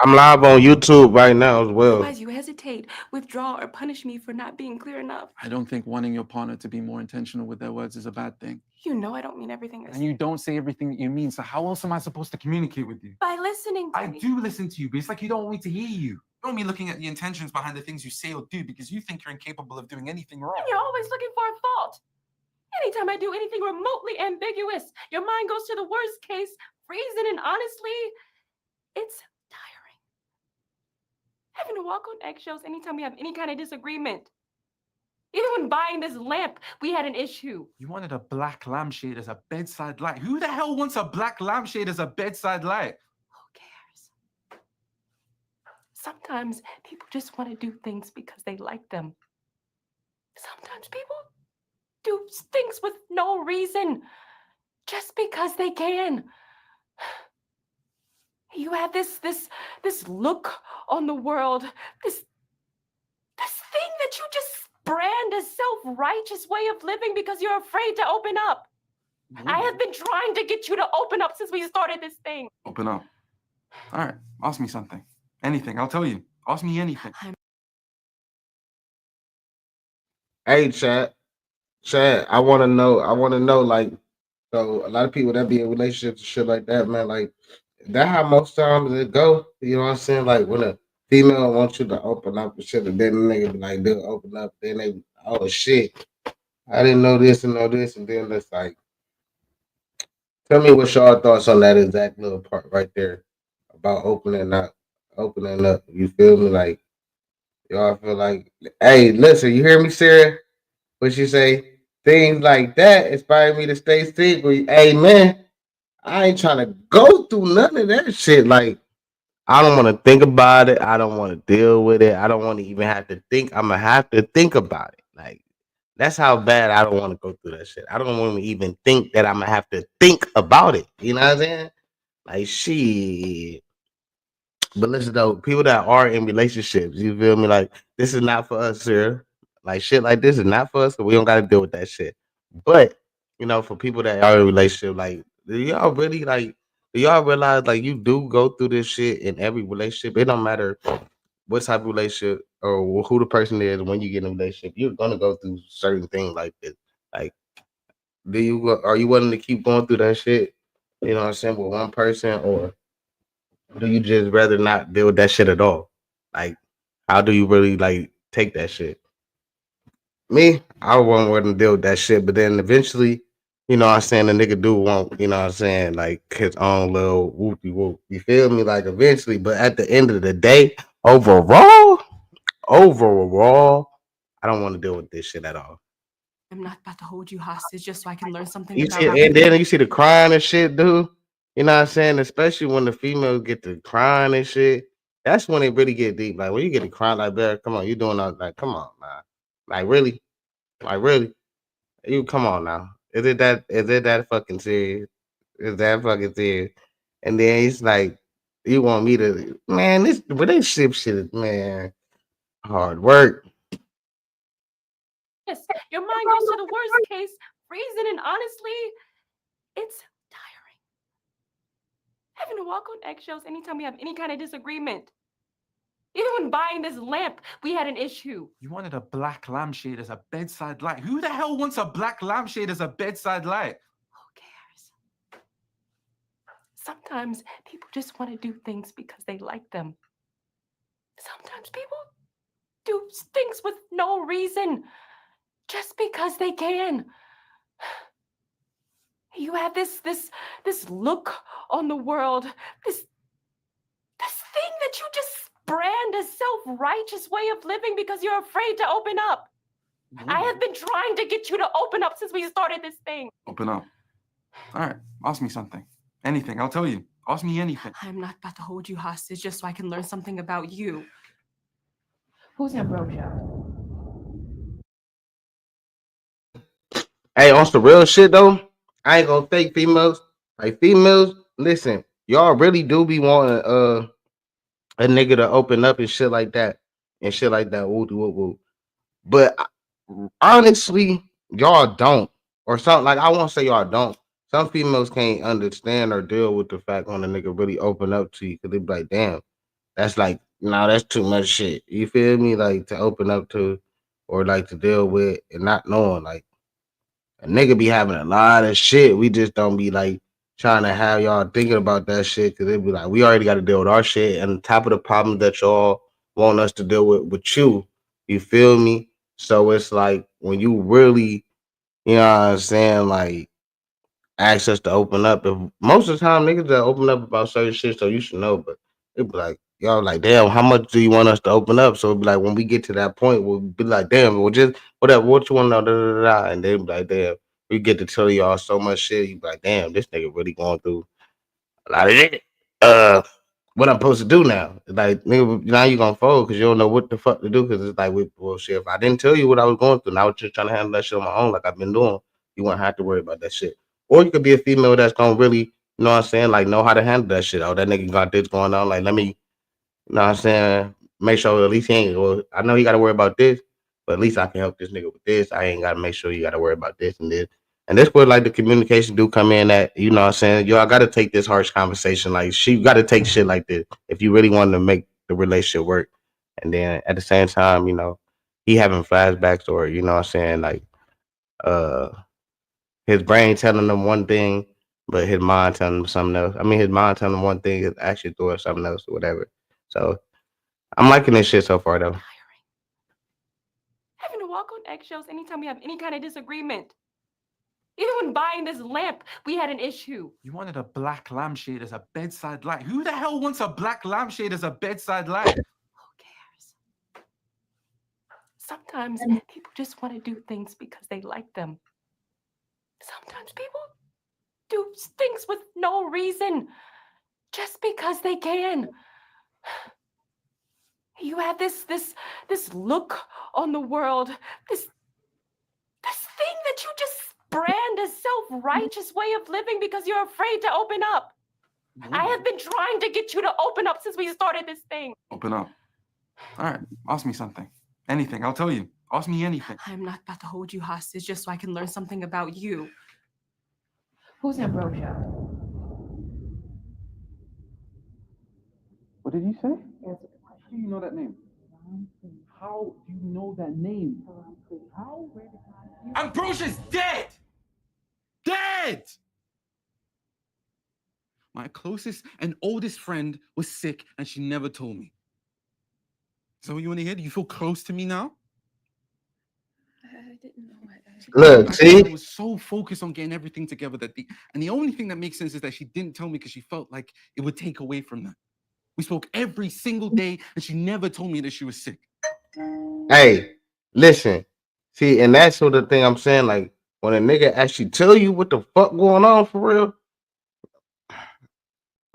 I'm live on YouTube right now as well. Otherwise, you hesitate, withdraw, or punish me for not being clear enough. I don't think wanting your partner to be more intentional with their words is a bad thing. You know I don't mean everything I And say. you don't say everything that you mean, so how else am I supposed to communicate with you? By listening to I me. do listen to you, but it's like you don't want me to hear you. You don't want me looking at the intentions behind the things you say or do because you think you're incapable of doing anything wrong. And you're always looking for a fault. Anytime I do anything remotely ambiguous, your mind goes to the worst case, reason, and honestly, it's tiring. Having to walk on eggshells anytime we have any kind of disagreement. Even when buying this lamp, we had an issue. You wanted a black lampshade as a bedside light. Who the hell wants a black lampshade as a bedside light? Who cares? Sometimes people just want to do things because they like them. Sometimes people do things with no reason, just because they can. You have this look on the world, this thing that you just brand as self-righteous way of living because you're afraid to open up. I have been trying to get you to open up since we started this thing. Open up. All right, ask me something. Anything, I'll tell you. Ask me anything. Hey, Chad, I want to know. Like, so a lot of people that be in relationships and shit like that, man. Like, that how most times it go. You know what I'm saying? Like when a female wants you to open up and shit, and then the nigga be like, they'll open up. Then they, oh shit, I didn't know this and know this, and then it's like, tell me what's your thoughts on that exact little part right there about opening up. You feel me? Like y'all feel like, hey, listen, you hear me, Sarah? What you say? Things like that inspire me to stay single. Hey man, I ain't trying to go through none of that shit. Like I don't want to think about it. I don't want to deal with it. I don't want to even have to think. I'm gonna have to think about it. Like that's how bad I don't want to go through that shit. I don't want to even think that I'm gonna have to think about it. You know what I'm saying? Like shit. But listen though, people that are in relationships, you feel me? Like this is not for us, sir. Like shit like this is not for us, so we don't gotta deal with that shit. But for people that are in relationship, like do y'all really like do y'all realize like you do go through this shit in every relationship? It don't matter what type of relationship or who the person is when you get in a relationship, you're gonna go through certain things like this. Like, are you willing to keep going through that shit? You know what I'm saying, with one person, or do you just rather not deal with that shit at all? Like, how do you really like take that shit? Me, I won't want to deal with that shit, but then eventually, what I'm saying, the nigga do want, what I'm saying, like his own little whoopie whoop. You feel me? Like eventually, but at the end of the day, overall, overall, I don't want to deal with this shit at all. I'm not about to hold you hostage just so I can learn something You about see, and you. then you see the crying and shit, dude. You know what I'm saying? Especially when the females get to crying and shit. That's when it really get deep. Like when you get to crying like that, come on, you doing all like, come on, man. Like really? Like really? You come on now. Is it that fucking serious? Is that fucking serious? And then it's like you want me to man, this relationship shit is man, hard work. Yes, your mind goes to the worst case, reason, and honestly, it's tiring. Having to walk on eggshells anytime we have any kind of disagreement. Even when buying this lamp, we had an issue. You wanted a black lampshade as a bedside light. Who the hell wants a black lampshade as a bedside light? Who cares? Sometimes people just want to do things because they like them. Sometimes people do things with no reason, just because they can. You have this look on the world, this thing that you just brand as self-righteous way of living because you're afraid to open up. I have been trying to get you to open up since we started this thing. Open up. All right, ask me something. Anything, I'll tell you. Ask me anything. I'm not about to hold you hostage just so I can learn something about you. Who's Ambrosia? Hey, on some real shit though, I ain't gonna fake females. Like females, listen, y'all really do be wanting a nigga to open up and shit like that. Woo woo woo. But honestly, y'all don't, or something like I won't say y'all don't. Some females can't understand or deal with the fact when a nigga really open up to you because they be like, damn. that's like, no, that's too much shit. You feel me? Like to open up to, or like to deal with, and not knowing. Like a nigga be having a lot of shit. We just don't be like trying to have y'all thinking about that shit because it be like we already got to deal with our shit and on top of the problems that y'all want us to deal with you. You feel me? So it's like when you really, you know what I'm saying, like ask us to open up. If most of the time niggas that open up about certain shit, so you should know. But it be like y'all like, damn, how much do you want us to open up? So it be like when we get to that point, we'll be like, damn, well just whatever, what you want to know, da, da, da, da. And they be like, damn, we get to tell y'all so much shit. You be like, damn, this nigga really going through a lot of shit. What I'm supposed to do now? Like, nigga, now you gonna fold because you don't know what the fuck to do. Because it's like, well, shit, if I didn't tell you what I was going through, and I was just trying to handle that shit on my own, like I've been doing, you wouldn't have to worry about that shit. Or you could be a female that's gonna really, you know what I'm saying, like know how to handle that shit. Oh, that nigga got this going on. Like, let me, you know what I'm saying? Make sure at least he ain't. Well, I know he got to worry about this, but at least I can help this nigga with this. I ain't got to make sure you got to worry about this and this. And this where like the communication do come in that, you know what I'm saying? Y'all got to take this harsh conversation. Like she got to take shit like this if you really want to make the relationship work. And then at the same time, you know, he having flashbacks or, you know what I'm saying? Like, uh, his brain telling him one thing, but his mind telling him something else. I mean, his mind telling him one thing, his action doing something else or whatever. So I'm liking this shit so far though. Tiring. Having to walk on eggshells anytime we have any kind of disagreement. Even when buying this lamp, we had an issue. You wanted a black lampshade as a bedside light. Who the hell wants a black lampshade as a bedside light? Who cares? Sometimes people just want to do things because they like them. Sometimes people do things with no reason, just because they can. You have this look on the world, this thing that you just brand as self-righteous way of living because you're afraid to open up. I have been trying to get you to open up since we started this thing. Open up. All right, ask me something. Anything, I'll tell you. Ask me anything. I'm not about to hold you hostage just so I can learn something about you. Who's Ambrosia? What did you say? How do you know that name? How do you know that name? How? Ambrosia's dead! Dead! My closest and oldest friend was sick and she never told me. So you want to hear? Do you feel close to me now? I didn't know. Look, I see, was so focused on getting everything together that the only thing that makes sense is that she didn't tell me because she felt like it would take away from that. We spoke every single day and she never told me that she was sick. hey, listen, see, and that's sort of thing I'm saying. Like when a nigga actually tell you what the fuck going on for real,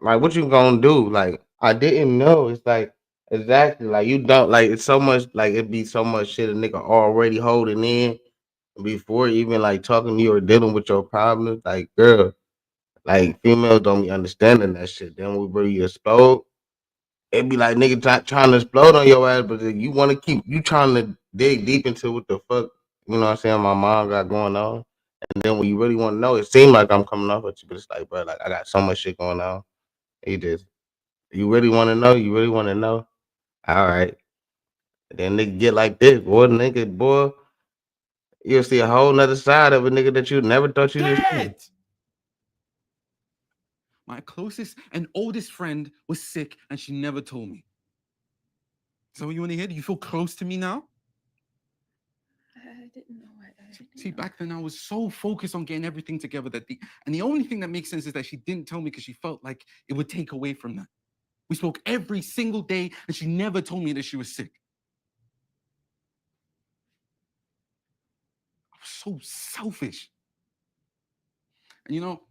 like what you gonna do? Like I didn't know. It's like exactly like you don't like. It's so much like it be so much shit a nigga already holding in before even like talking to you or dealing with your problems. Like girl, like females don't be understanding that shit. Then we bring you explode. It be like nigga trying to explode on your ass, but you want to keep you trying to dig deep into what the fuck you know what I'm saying. My mom got going on, and then when you really want to know, it seems like I'm coming off at you, but it's like, bro, like I got so much shit going on. You just you really want to know? You really want to know? All right. Then nigga get like this, boy, nigga, boy, you'll see a whole nother side of a nigga that you never thought you would see. Dead! My closest and oldest friend was sick and she never told me. So you want to hear? Do you feel close to me now? I didn't know. See, back then I was so focused on getting everything together that the only thing that makes sense is that she didn't tell me because she felt like it would take away from that. We spoke every single day and she never told me that she was sick. I was so selfish. And you know,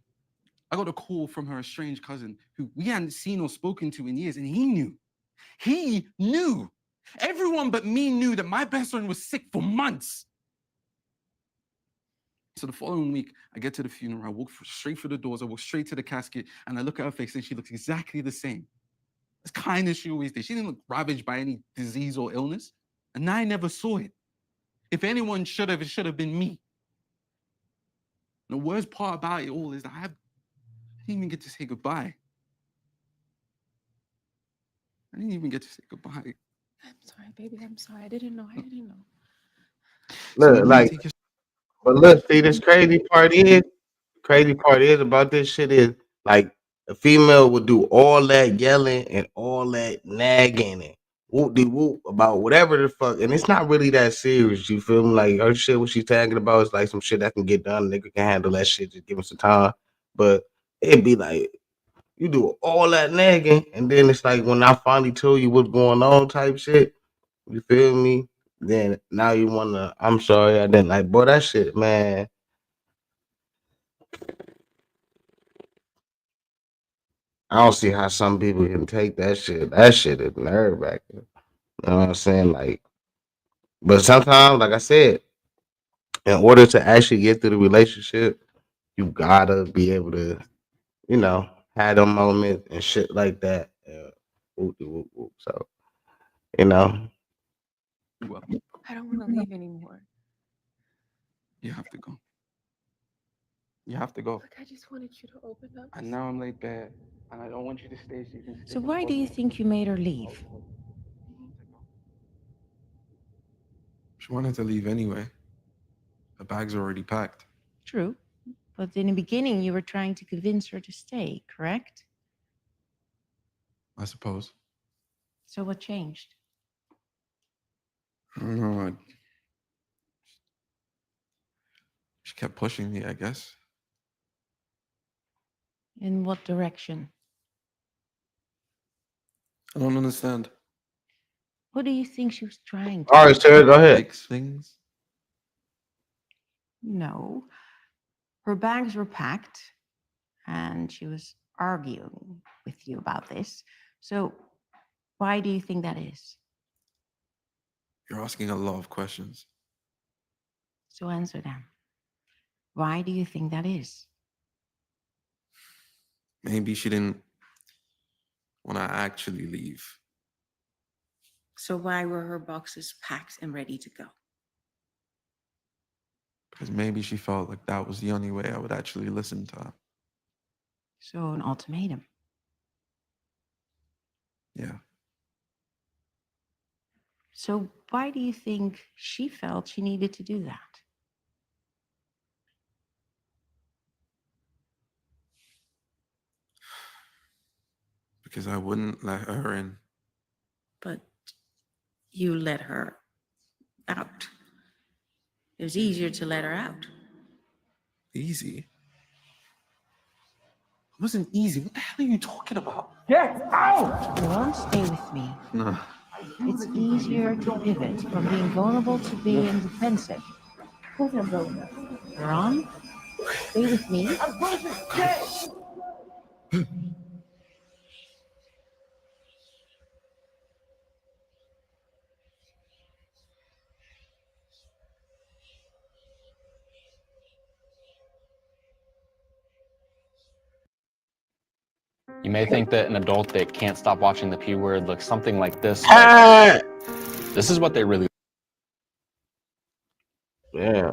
I got a call from her estranged cousin who we hadn't seen or spoken to in years, and he knew. He knew. Everyone but me knew that my best friend was sick for months. So the following week, I get to the funeral, I walk straight through the doors, I walk straight to the casket, and I look at her face, and she looks exactly the same. As kind as she always did. She didn't look ravaged by any disease or illness, and I never saw it. If anyone should have, it should have been me. The worst part about it all is that I didn't even get to say goodbye. I didn't even get to say goodbye. I'm sorry, baby. I'm sorry. I didn't know. I didn't know. So Look, what do you like, take your but look, see, this crazy part is about this shit is like a female would do all that yelling and all that nagging and whoop de whoop about whatever the fuck, and it's not really that serious. You feel me? Like her shit, what she's talking about is like some shit that can get done. Nigga can handle that shit. Just give him some time. But it'd be like you do all that nagging, and then it's like when I finally tell you what's going on, type shit. You feel me? Then now you wanna? I'm sorry, I didn't like, boy. That shit, man. I don't see how some people can take that shit. That shit is nerve wracking. You know what I'm saying? Like, but sometimes, like I said, in order to actually get through the relationship, you gotta be able to, you know, have them moments and shit like that. Whoop, whoop, whoop. So, you know, well? I don't want to leave anymore. You have to go. You have to go. Look, I just wanted you to open up. And now I'm like bad, and I don't want you to stay so you can So stick and why do fuck you me. think you made her leave? She wanted to leave anyway. The bags are already packed. True. But in the beginning, you were trying to convince her to stay, correct? I suppose. So what changed? I don't know. She kept pushing me, I guess. In what direction? I don't understand. What do you think she was trying to all right, do? sir, go ahead. Fix things. No. Her bags were packed, and she was arguing with you about this. So why do you think that is? You're asking a lot of questions. So answer them. Why do you think that is? Maybe she didn't want to actually leave. So why were her boxes packed and ready to go? Because maybe she felt like that was the only way I would actually listen to her. So an ultimatum. Yeah. So why do you think she felt she needed to do that? Because I wouldn't let her in. But you let her out. It was easier to let her out. Easy. It wasn't easy. What the hell are you talking about? You won't stay with me. No. It's easier to pivot from being vulnerable to being defensive. You're on? Stay with me. You may think that an adult that can't stop watching the P word looks something like this, but Ah, this is what they really yeah,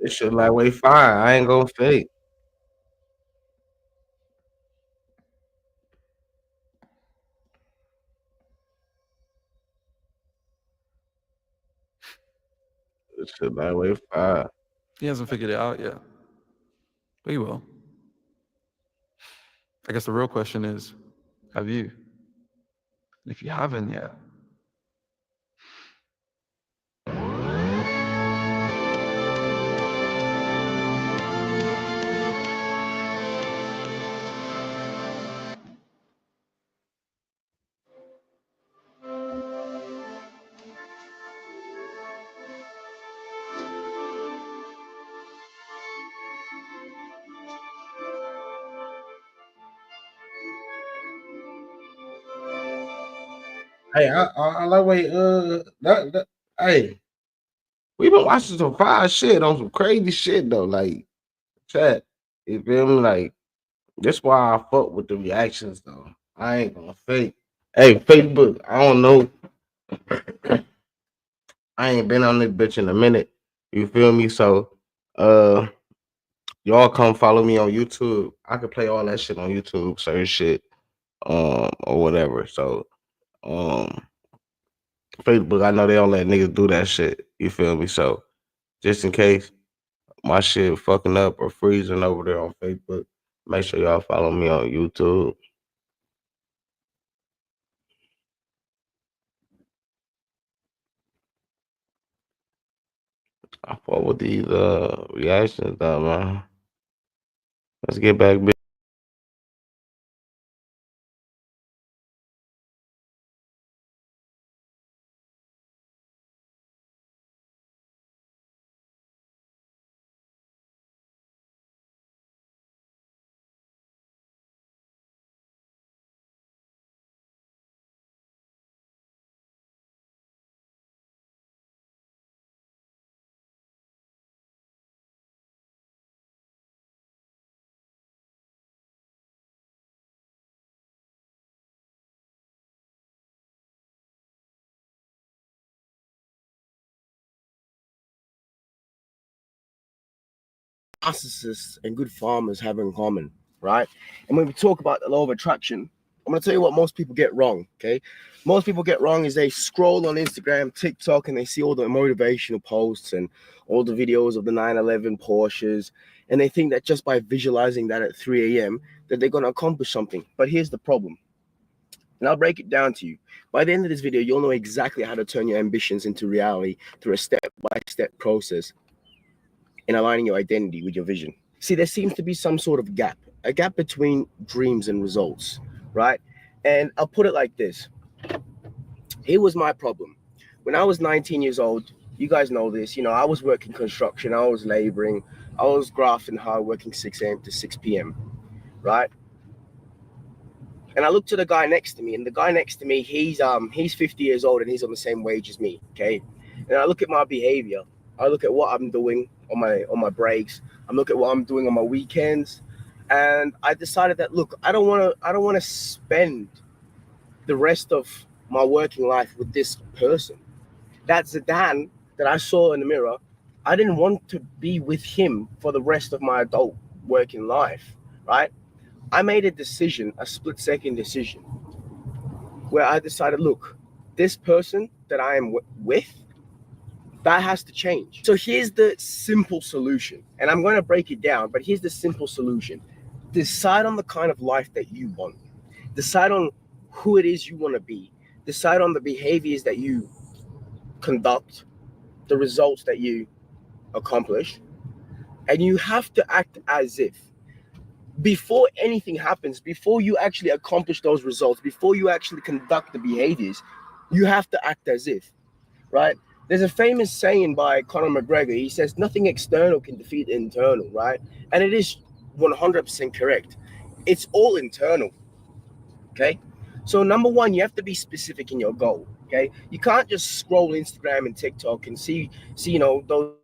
this shit lightweight fine. I ain't gonna fake. This shit lightweight fine. He hasn't figured it out yet. But he will. I guess the real question is, have you? And if you haven't yet, Hey, I like wait. Hey, we been watching some fire shit on some crazy shit though. Like, chat. You feel me? Like, that's why I fuck with the reactions though. I ain't gonna fake. Hey, Facebook. I don't know. I ain't been on this bitch in a minute. You feel me? So, uh, Y'all come follow me on YouTube. I can play all that shit on YouTube, certain shit, or whatever. So, um, Facebook, I know they don't let niggas do that shit. You feel me? So, just in case my shit fucking up or freezing over there on Facebook, make sure y'all follow me on YouTube. I fuck with these reactions though, man. Let's get back. narcissists and good farmers have in common, right? And when we talk about the law of attraction, I'm gonna tell you what most people get wrong. Okay, most people get wrong is they scroll on Instagram, TikTok, and they see all the motivational posts and all the videos of the 911 Porsches, and they think that just by visualizing that at 3 a.m. that they're gonna accomplish something. But here's the problem. And I'll break it down to you. By the end of this video, you'll know exactly how to turn your ambitions into reality through a step-by-step process in aligning your identity with your vision. See, there seems to be some sort of gap, a gap between dreams and results, right? And I'll put it like this. Here was my problem. When I was 19 years old, you guys know this, I was working construction, I was laboring, I was grafting hard, working 6 a.m. to 6 p.m., right? And I looked at the guy next to me, and the guy next to me, he's 50 years old and he's on the same wage as me, okay? And I look at my behavior. I look at what I'm doing on my breaks. I look at what I'm doing on my weekends, and I decided that look, I don't want to spend the rest of my working life with this person. That's the Dan that I saw in the mirror. I didn't want to be with him for the rest of my adult working life, right? I made a decision, a split-second decision, where I decided, look, this person that I am with, that has to change. So here's the simple solution, and I'm going to break it down, but here's the simple solution. Decide on the kind of life that you want. Decide on who it is you want to be. Decide on the behaviors that you conduct, the results that you accomplish, and you have to act as if before anything happens, before you actually accomplish those results, before you actually conduct the behaviors, you have to act as if, right? There's a famous saying by Conor McGregor. He says, nothing external can defeat internal, right? And it is 100% correct. It's all internal, okay? So number one, you have to be specific in your goal, okay? You can't just scroll Instagram and TikTok and see, those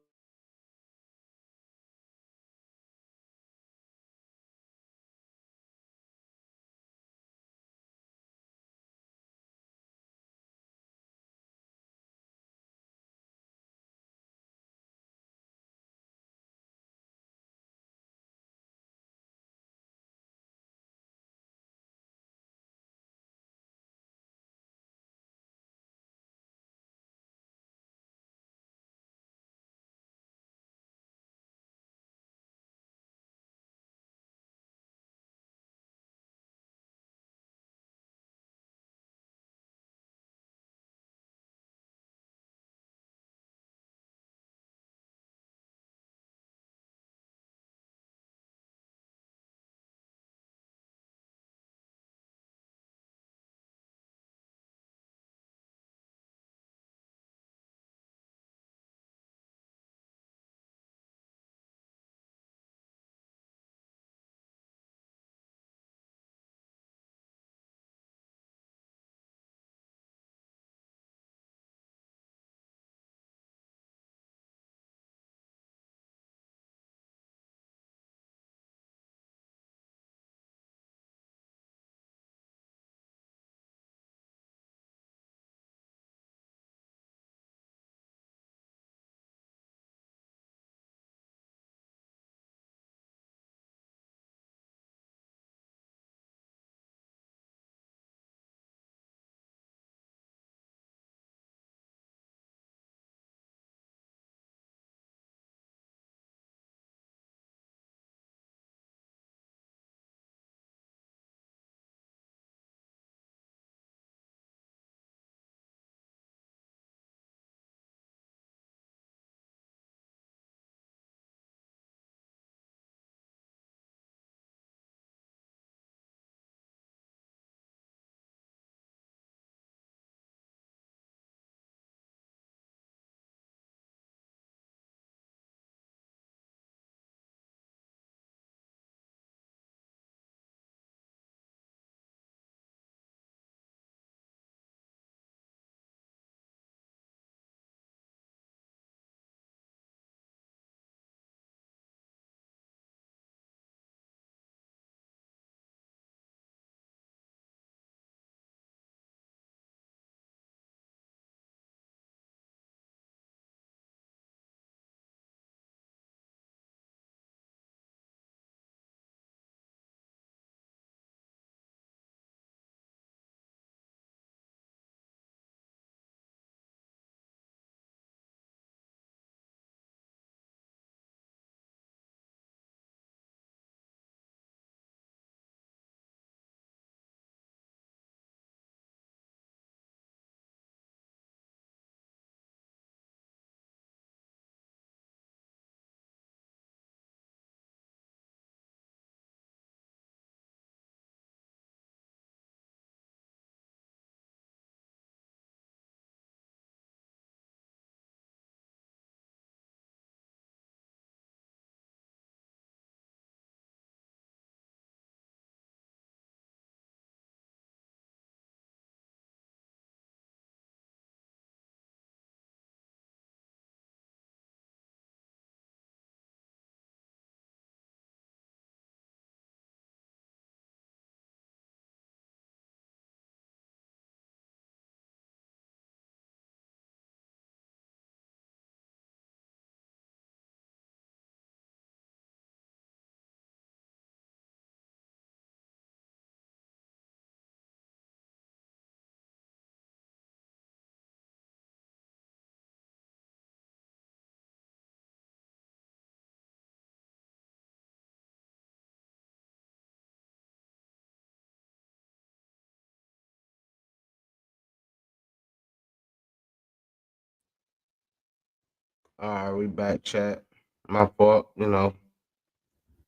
All right, we back, chat. My fault,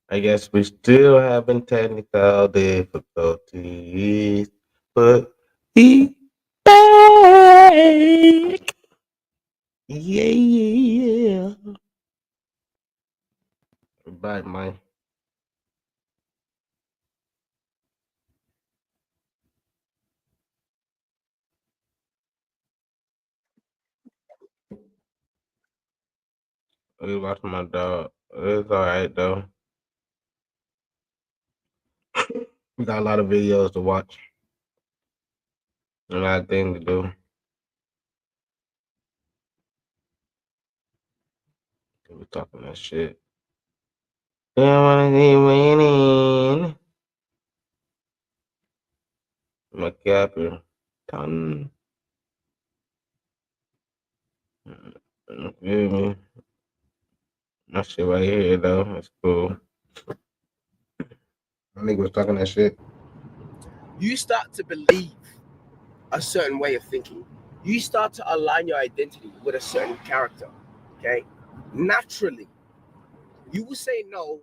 I guess we still having technical difficulties, but we back. Yeah, yeah. We back, man. We watching my dog. It's all right though. We got a lot of videos to watch. A lot of things to do. We talking that shit. Don't wanna see winning. My capper. Ton. You feel me? My shit right here though. That's cool. My nigga was talking that shit. You start to believe a certain way of thinking. You start to align your identity with a certain character. Okay, naturally, you will say no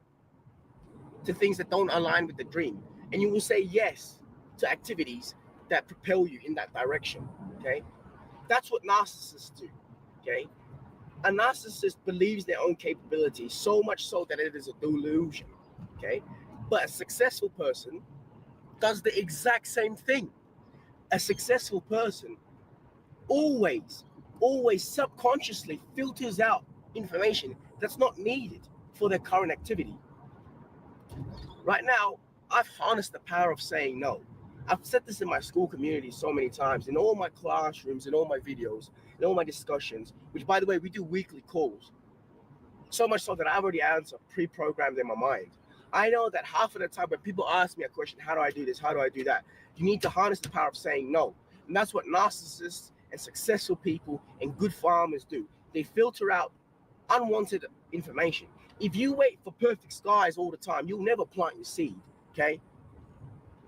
to things that don't align with the dream, and you will say yes to activities that propel you in that direction. Okay, that's what narcissists do. Okay, a narcissist believes their own capability so much so that it is a delusion. Okay, but a successful person does the exact same thing. A successful person always, always subconsciously filters out information that's not needed for their current activity. Right now, I've harnessed the power of saying no. I've said this in my school community so many times, in all my classrooms, in all my videos, in all my discussions, which, by the way, we do weekly calls. So much so that I already answer pre-programmed in my mind. I know that half of the time when people ask me a question, how do I do this? How do I do that? You need to harness the power of saying no. And that's what narcissists and successful people and good farmers do. They filter out unwanted information. If you wait for perfect skies all the time, you'll never plant your seed. Okay.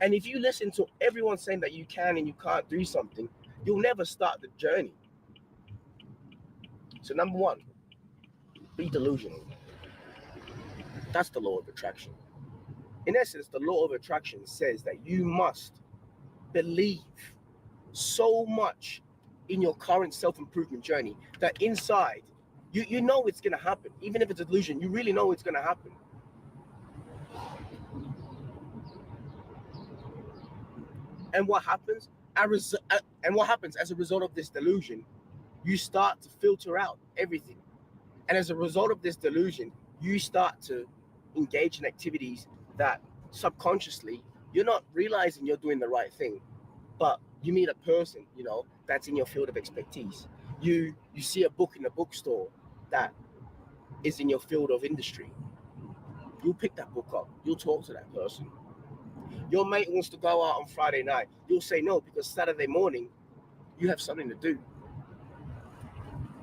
And if you listen to everyone saying that you can and you can't do something, you'll never start the journey. So, number one, be delusional. That's the law of attraction. In essence, the law of attraction says that you must believe so much in your current self-improvement journey that inside you know it's going to happen. Even if it's a delusion, you really know it's going to happen. And what happens? And what happens as a result of this delusion? You start to filter out everything. And as a result of this delusion, you start to engage in activities that subconsciously you're not realizing you're doing the right thing. But you meet a person, that's in your field of expertise. You see a book in a bookstore that is in your field of industry. You'll pick that book up. You'll talk to that person. Your mate wants to go out on Friday night. You'll say no because Saturday morning you have something to do.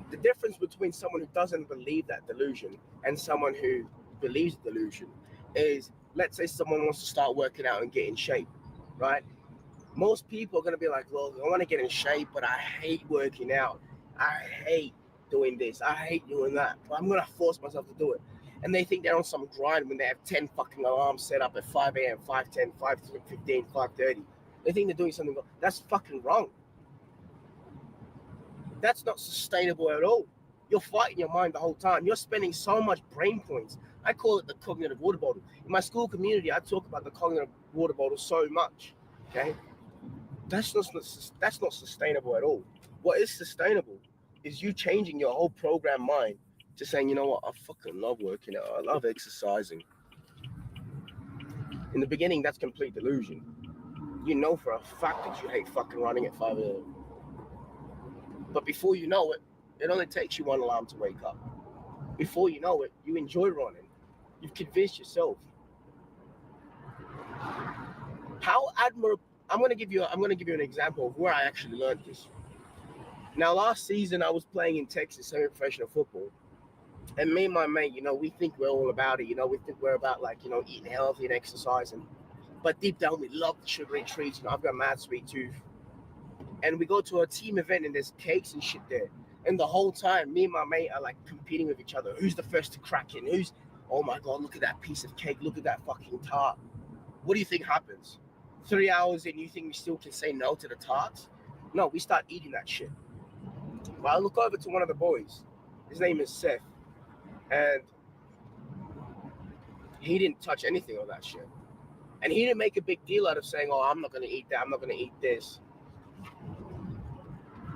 The difference between someone who doesn't believe that delusion and someone who believes the delusion is, let's say someone wants to start working out and get in shape, right? Most people are going to be like, well, I want to get in shape, but I hate working out. I hate doing this. I hate doing that. But I'm going to force myself to do it. And they think they're on some grind when they have 10 fucking alarms set up at 5 a.m., 5:10, 5:15, 5:30. They think they're doing something wrong. That's fucking wrong. That's not sustainable at all. You're fighting your mind the whole time. You're spending so much brain points. I call it the cognitive water bottle. In my school community, I talk about the cognitive water bottle so much. Okay, that's not sustainable at all. What is sustainable is you changing your whole program mind to saying, you know what, I fucking love working out. I love exercising. In the beginning, that's complete delusion. You know for a fact that you hate fucking running at 5 a.m. But before you know it, it only takes you one alarm to wake up. Before you know it, you enjoy running. You've convinced yourself. How admirable! I'm gonna give you an example of where I actually learned this. Now, last season I was playing in Texas semi-professional football, and me and my mate, we think we're all about it. We think we're about like eating healthy and exercising, but deep down we love the sugary treats. I've got a mad sweet tooth, and we go to a team event and there's cakes and shit there. And the whole time, me and my mate are like competing with each other. Who's the first to crack it? Who's, oh my God, look at that piece of cake. Look at that fucking tart. What do you think happens? 3 hours in, you think we still can say no to the tarts? No, we start eating that shit. But I look over to one of the boys. His name is Seth. And he didn't touch anything of that shit. And he didn't make a big deal out of saying, oh, I'm not going to eat that. I'm not going to eat this.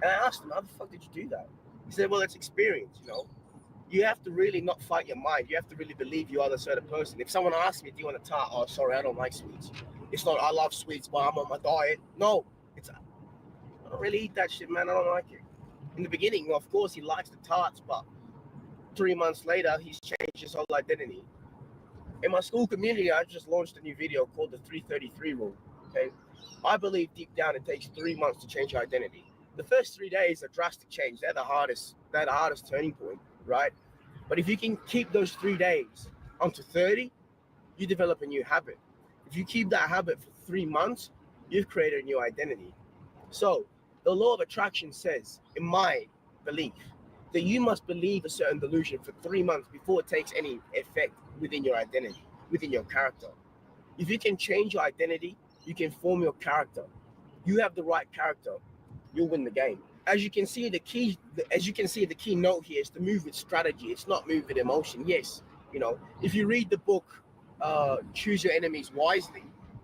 And I asked him, how the fuck did you do that? He said, well, it's experience, you know. You have to really not fight your mind. You have to really believe you are the sort of person. If someone asks me, do you want a tart? Oh, sorry, I don't like sweets. It's not, I love sweets, but I'm on my diet. No, it's, I don't really eat that shit, man. I don't like it. In the beginning, of course, he likes the tarts, but 3 months later, he's changed his whole identity. In my school community, I just launched a new video called the 333 rule, okay? I believe deep down it takes 3 months to change your identity. The first 3 days are drastic change. They're the hardest turning point, right? But if you can keep those 3 days onto 30, you develop a new habit. If you keep that habit for 3 months, you've created a new identity. So the law of attraction says, in my belief, that you must believe a certain delusion for 3 months before it takes any effect within your identity, within your character. If you can change your identity, you can form your character. You have the right character, you'll win the game. As you can see, the key note here is to move with strategy. It's not move with emotion. Yes, you know, if you read the book, Choose Your Enemies Wisely,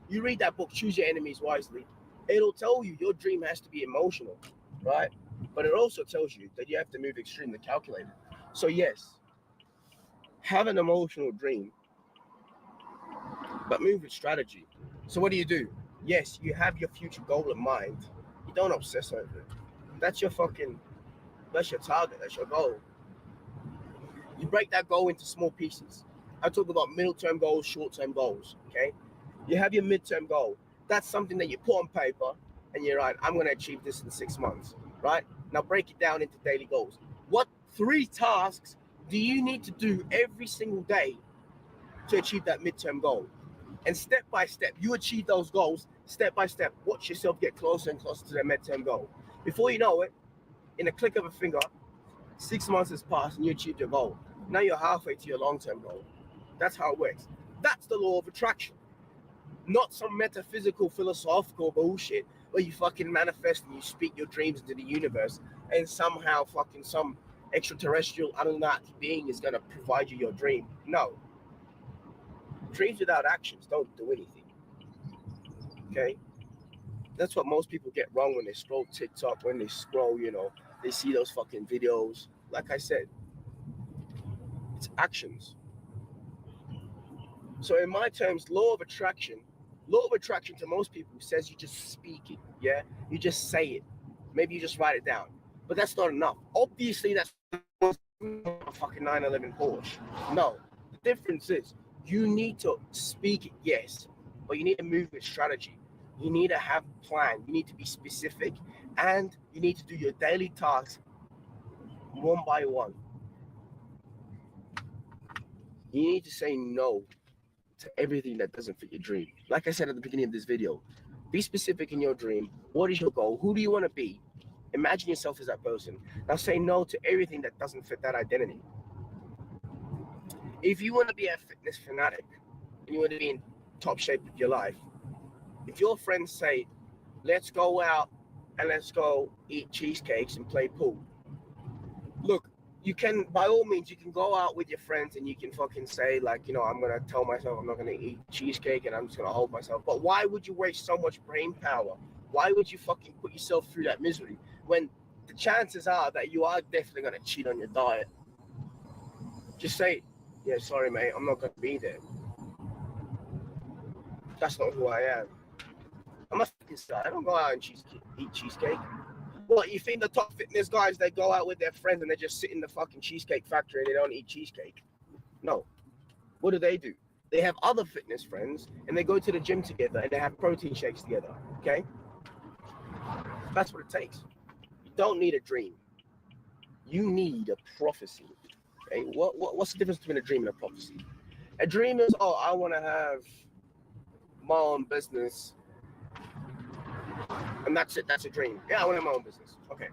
you read that book, Choose Your Enemies Wisely, it'll tell you your dream has to be emotional, right? But it also tells you that you have to move extremely calculated. So yes, have an emotional dream, but move with strategy. So what do? Yes, you have your future goal in mind. You don't obsess over it. That's your target. That's your goal. You break that goal into small pieces. I talk about middle-term goals, short-term goals, okay? You have your mid-term goal. That's something that you put on paper and you're right, I'm going to achieve this in 6 months, right? Now break it down into daily goals. What 3 tasks do you need to do every single day to achieve that mid-term goal? And step by step, you achieve those goals, step by step, watch yourself get closer and closer to that mid-term goal. Before you know it, in a click of a finger, 6 months has passed and you achieved your goal. Now you're halfway to your long-term goal. That's how it works. That's the law of attraction. Not some metaphysical, philosophical bullshit where you fucking manifest and you speak your dreams into the universe and somehow fucking some extraterrestrial Anunnaki being is going to provide you your dream. No. Dreams without actions don't do anything. Okay? That's what most people get wrong when they scroll TikTok, when they scroll, you know, they see those fucking videos. Like I said, it's actions. So in my terms, law of attraction to most people says you just speak it, yeah? You just say it. Maybe you just write it down. But that's not enough. Obviously, that's not a fucking 911 Porsche. No. The difference is you need to speak it, yes, but you need to move with strategy. You need to have a plan. You need to be specific, and you need to do your daily tasks one by one. You need to say no to everything that doesn't fit your dream. Like I said at the beginning of this video, be specific in your dream. What is your goal? Who do you want to be? Imagine yourself as that person. Now say no to everything that doesn't fit that identity. If you want to be a fitness fanatic and you want to be in top shape of your life, if your friends say, let's go out and let's go eat cheesecakes and play pool. Look, you can, by all means, you can go out with your friends and you can fucking say, like, you know, I'm going to tell myself I'm not going to eat cheesecake and I'm just going to hold myself. But why would you waste so much brain power? Why would you fucking put yourself through that misery when the chances are that you are definitely going to cheat on your diet? Just say, yeah, sorry, mate, I'm not going to be there. That's not who I am. I'm a fitness guy. I don't go out and eat cheesecake. What, you think the top fitness guys, they go out with their friends and they just sit in the fucking cheesecake factory and they don't eat cheesecake? No. What do? They have other fitness friends and they go to the gym together and they have protein shakes together, okay? That's what it takes. You don't need a dream. You need a prophecy, okay? What's the difference between a dream and a prophecy? A dream is, oh, I want to have my own business. And that's it. That's a dream. Yeah, I want to have my own business. Okay.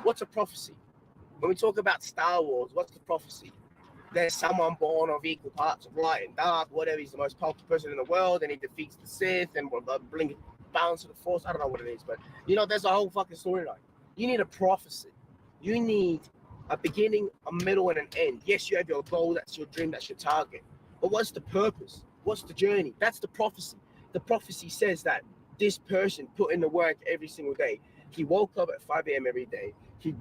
What's a prophecy? When we talk about Star Wars, what's the prophecy? There's someone born of equal parts of light and dark, whatever. He's the most powerful person in the world, and he defeats the Sith and will bring balance to the Force. I don't know what it is, but there's a whole fucking storyline. You need a prophecy. You need a beginning, a middle, and an end. Yes, you have your goal. That's your dream. That's your target. But what's the purpose? What's the journey? That's the prophecy. The prophecy says that this person put in the work every single day. He woke up at 5 a.m. every day. He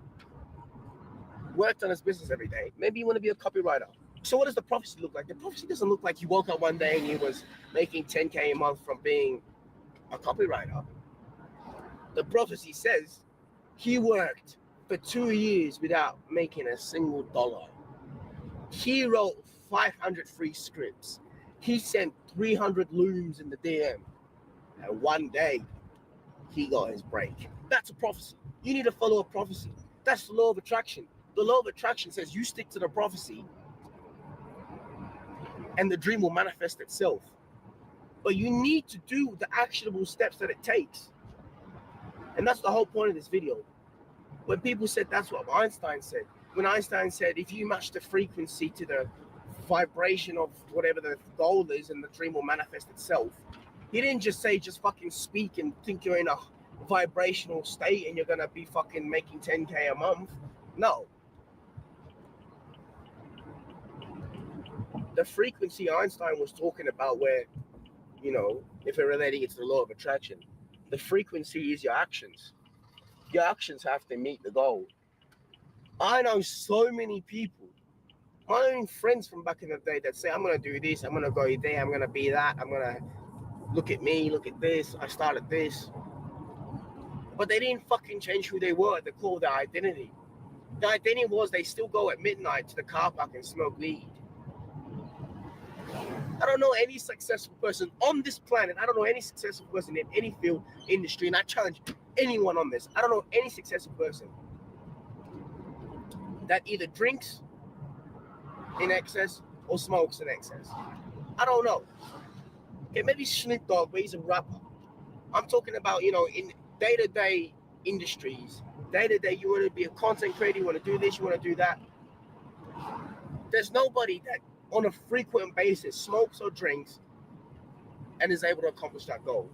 worked on his business every day. Maybe you want to be a copywriter. So what does the prophecy look like? The prophecy doesn't look like he woke up one day and he was making 10K a month from being a copywriter. The prophecy says he worked for 2 years without making a single dollar. He wrote 500 free scripts. He sent 300 looms in the DM. And one day, he got his break. That's a prophecy. You need to follow a prophecy. That's the law of attraction. The law of attraction says you stick to the prophecy and the dream will manifest itself. But you need to do the actionable steps that it takes. And that's the whole point of this video. When people said that's what Einstein said, when Einstein said if you match the frequency to the vibration of whatever the goal is and the dream will manifest itself, he didn't just say just fucking speak and think you're in a vibrational state and you're going to be fucking making 10K a month. No. The frequency Einstein was talking about where, if we're relating it to the law of attraction, the frequency is your actions. Your actions have to meet the goal. I know so many people, my own friends from back in the day that say, I'm going to do this, I'm going to go there, I'm going to be that, I'm going to look at me, look at this, I started this. But they didn't fucking change who they were. They called their identity. The identity was they still go at midnight to the car park and smoke weed. I don't know any successful person on this planet. I don't know any successful person in any field, industry, and I challenge anyone on this. I don't know any successful person that either drinks in excess or smokes in excess. I don't know. Okay, maybe Snoop Dogg, but he's a rapper. I'm talking about, in day-to-day industries, day-to-day, you want to be a content creator, you want to do this, you want to do that. There's nobody that on a frequent basis smokes or drinks and is able to accomplish that goal.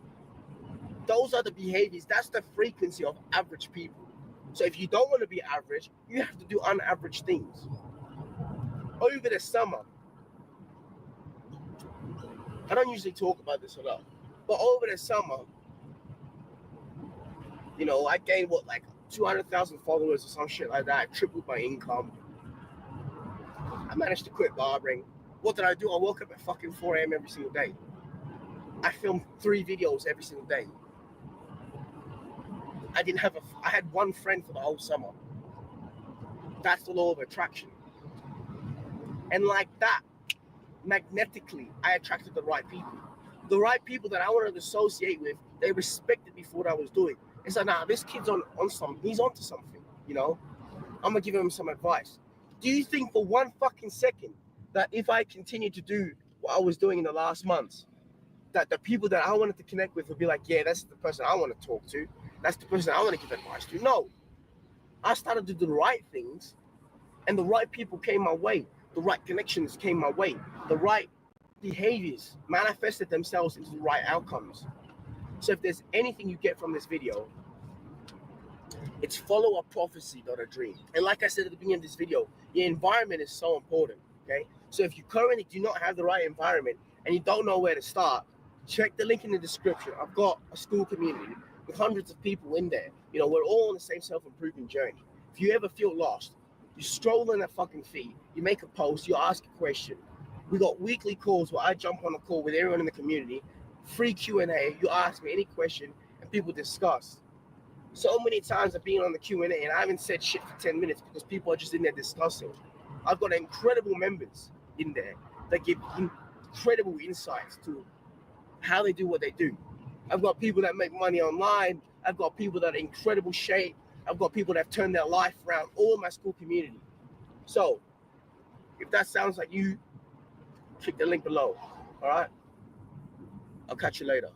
Those are the behaviors. That's the frequency of average people. So if you don't want to be average, you have to do unaverage things. Over the summer, I don't usually talk about this a lot, but over the summer, I gained 200,000 followers or some shit like that. I tripled my income. I managed to quit barbering. What did I do? I woke up at fucking 4 a.m. every single day. I filmed 3 videos every single day. I had one friend for the whole summer. That's the law of attraction. And like that, magnetically, I attracted the right people. The right people that I wanted to associate with, they respected me for what I was doing. It's like, nah, this kid's on something. He's onto something, I'm going to give him some advice. Do you think for one fucking second that if I continue to do what I was doing in the last months, that the people that I wanted to connect with would be like, yeah, that's the person I want to talk to. That's the person I want to give advice to. No. I started to do the right things, and the right people came my way. The right connections came my way. The right behaviors manifested themselves into the right outcomes. So if there's anything you get from this video, it's follow a prophecy, not a dream. And like I said at the beginning of this video, your environment is so important, okay? So if you currently do not have the right environment and you don't know where to start, check the link in the description. I've got a school community with hundreds of people in there. We're all on the same self-improvement journey. If you ever feel lost, you stroll in that fucking feed, you make a post, you ask a question. We got weekly calls where I jump on a call with everyone in the community, free Q&A, you ask me any question, and people discuss. So many times I've been on the Q&A and I haven't said shit for 10 minutes because people are just in there discussing. I've got incredible members in there that give incredible insights to how they do what they do. I've got people that make money online. I've got people that are in incredible shape. I've got people that have turned their life around, all in my school community. So if that sounds like you, click the link below. All right? I'll catch you later.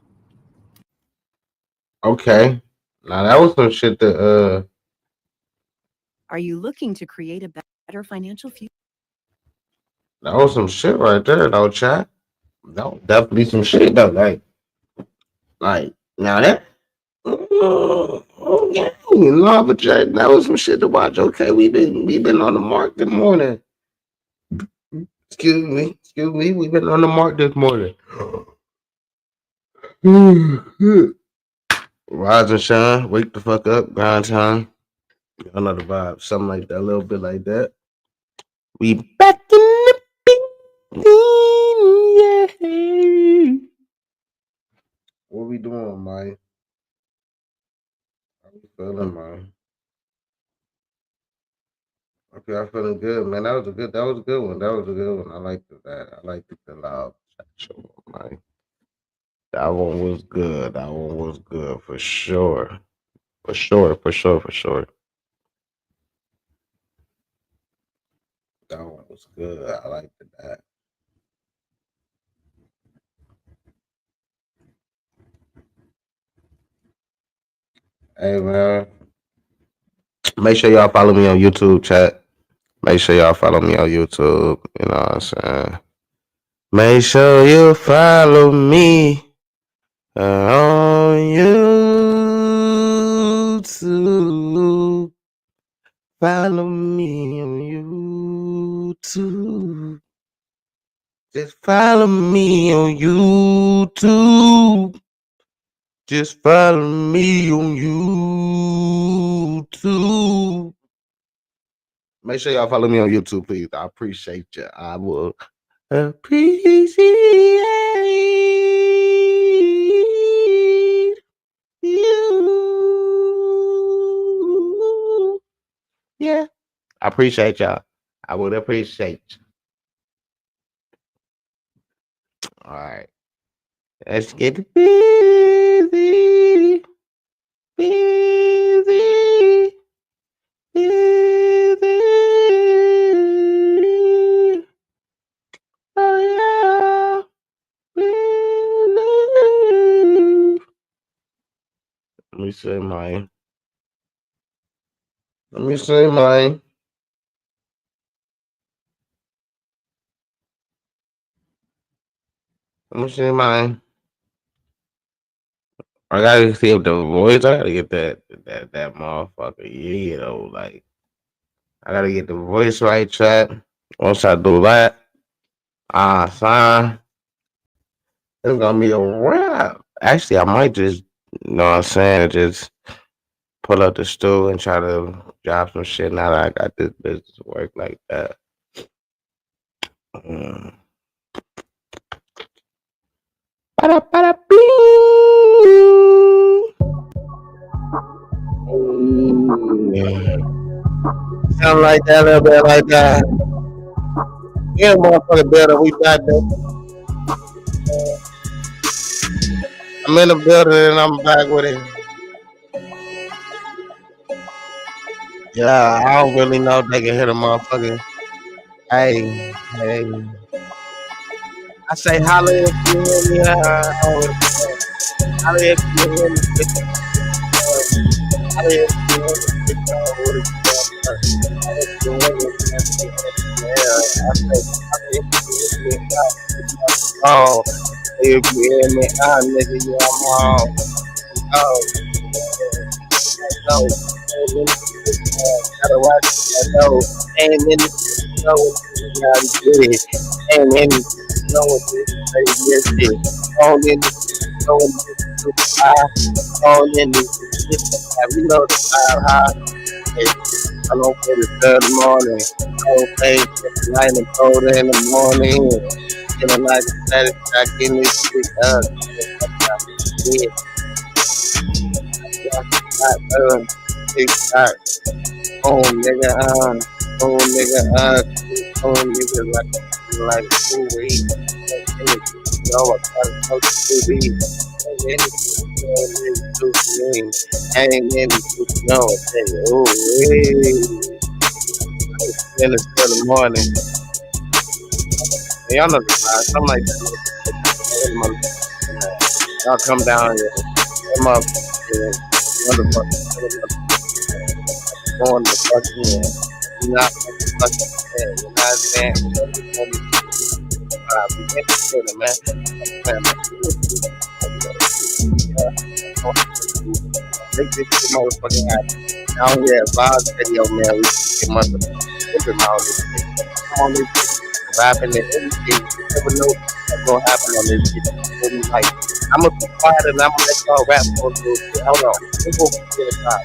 Okay. Now that was some shit that Are you looking to create a better financial future? That was some shit right there, though, chat. That was definitely some shit, though. Like now that. Okay, no, but Jack, that was some shit to watch. Okay, we been on the mark this morning. Excuse me, we've been on the mark this morning. Rise and shine, wake the fuck up, grind time. I know the vibe, something like that, a little bit like that. We back in the building, yeah. What we doing, man? How we feeling, man? Okay, I'm feeling good, man. That was a good one. That was a good one. I liked that. I liked the loud show, man. That one was good. That one was good for sure. For sure, for sure, for sure. That one was good. I liked that. Hey man, make sure y'all follow me on YouTube, chat. Make sure y'all follow me on YouTube. You know what I'm saying? Make sure you follow me on YouTube. Follow me on YouTube. Just follow me on YouTube. Just follow me on YouTube. Make sure y'all follow me on YouTube, please. I appreciate you. I will appreciate you. Yeah. I appreciate y'all. I would appreciate you. All right. Let's get busy. Busy. Busy. Oh, yeah. Busy. Let me say mine. Let me say mine. Let me say mine. I gotta see if the voice. I gotta get that motherfucker. You know, like I gotta get the voice right, chat. Once I do that, sign. It's gonna be a wrap. Actually, I might just, you know what I'm saying, just pull up the stool and try to drop some shit now that I got this business work like that. Mm. Something like that, a little bit like that. Yeah, motherfucker, better. We got that. I'm in the building and I'm back with it. Yeah, I don't really know if they can hear the motherfucker. Hey, hey. I say holla if you hear me. Holla if you hear me. Holla if you hear me. Oh, if you hear me, nigga, yeah, I'm home. Oh, no, gotta watch it. I know, ain't in the know what you gotta get it. Ain't in the know what you gotta get it. On in the know what you on in the we know the fire high. I don't play the third morning. I don't play the night and cold in the morning. In the night, satisfied, getting this shit up. Yeah. Big shot. Oh, nigga, oh, nigga, oh, nigga, like, ooh, wee. No, I can't talk to me. Ain't any no, oh, wee. In the morning. Y'all know the vibe, something like that. Y'all come down here. Come up here. Motherfucker. going the fuck in. You not fucking saying, you know what I'm saying? We get together, man. Man, make this shit motherfucking happen. Down here at Vibes Video, man, we get motherfucking all this shit. Come on, this shit, rapping and everything. You never know what's gonna happen on this shit. Like, I'm gonna be quiet and I'm gonna let y'all rap for a little bit. Hold on. Let's go to the top.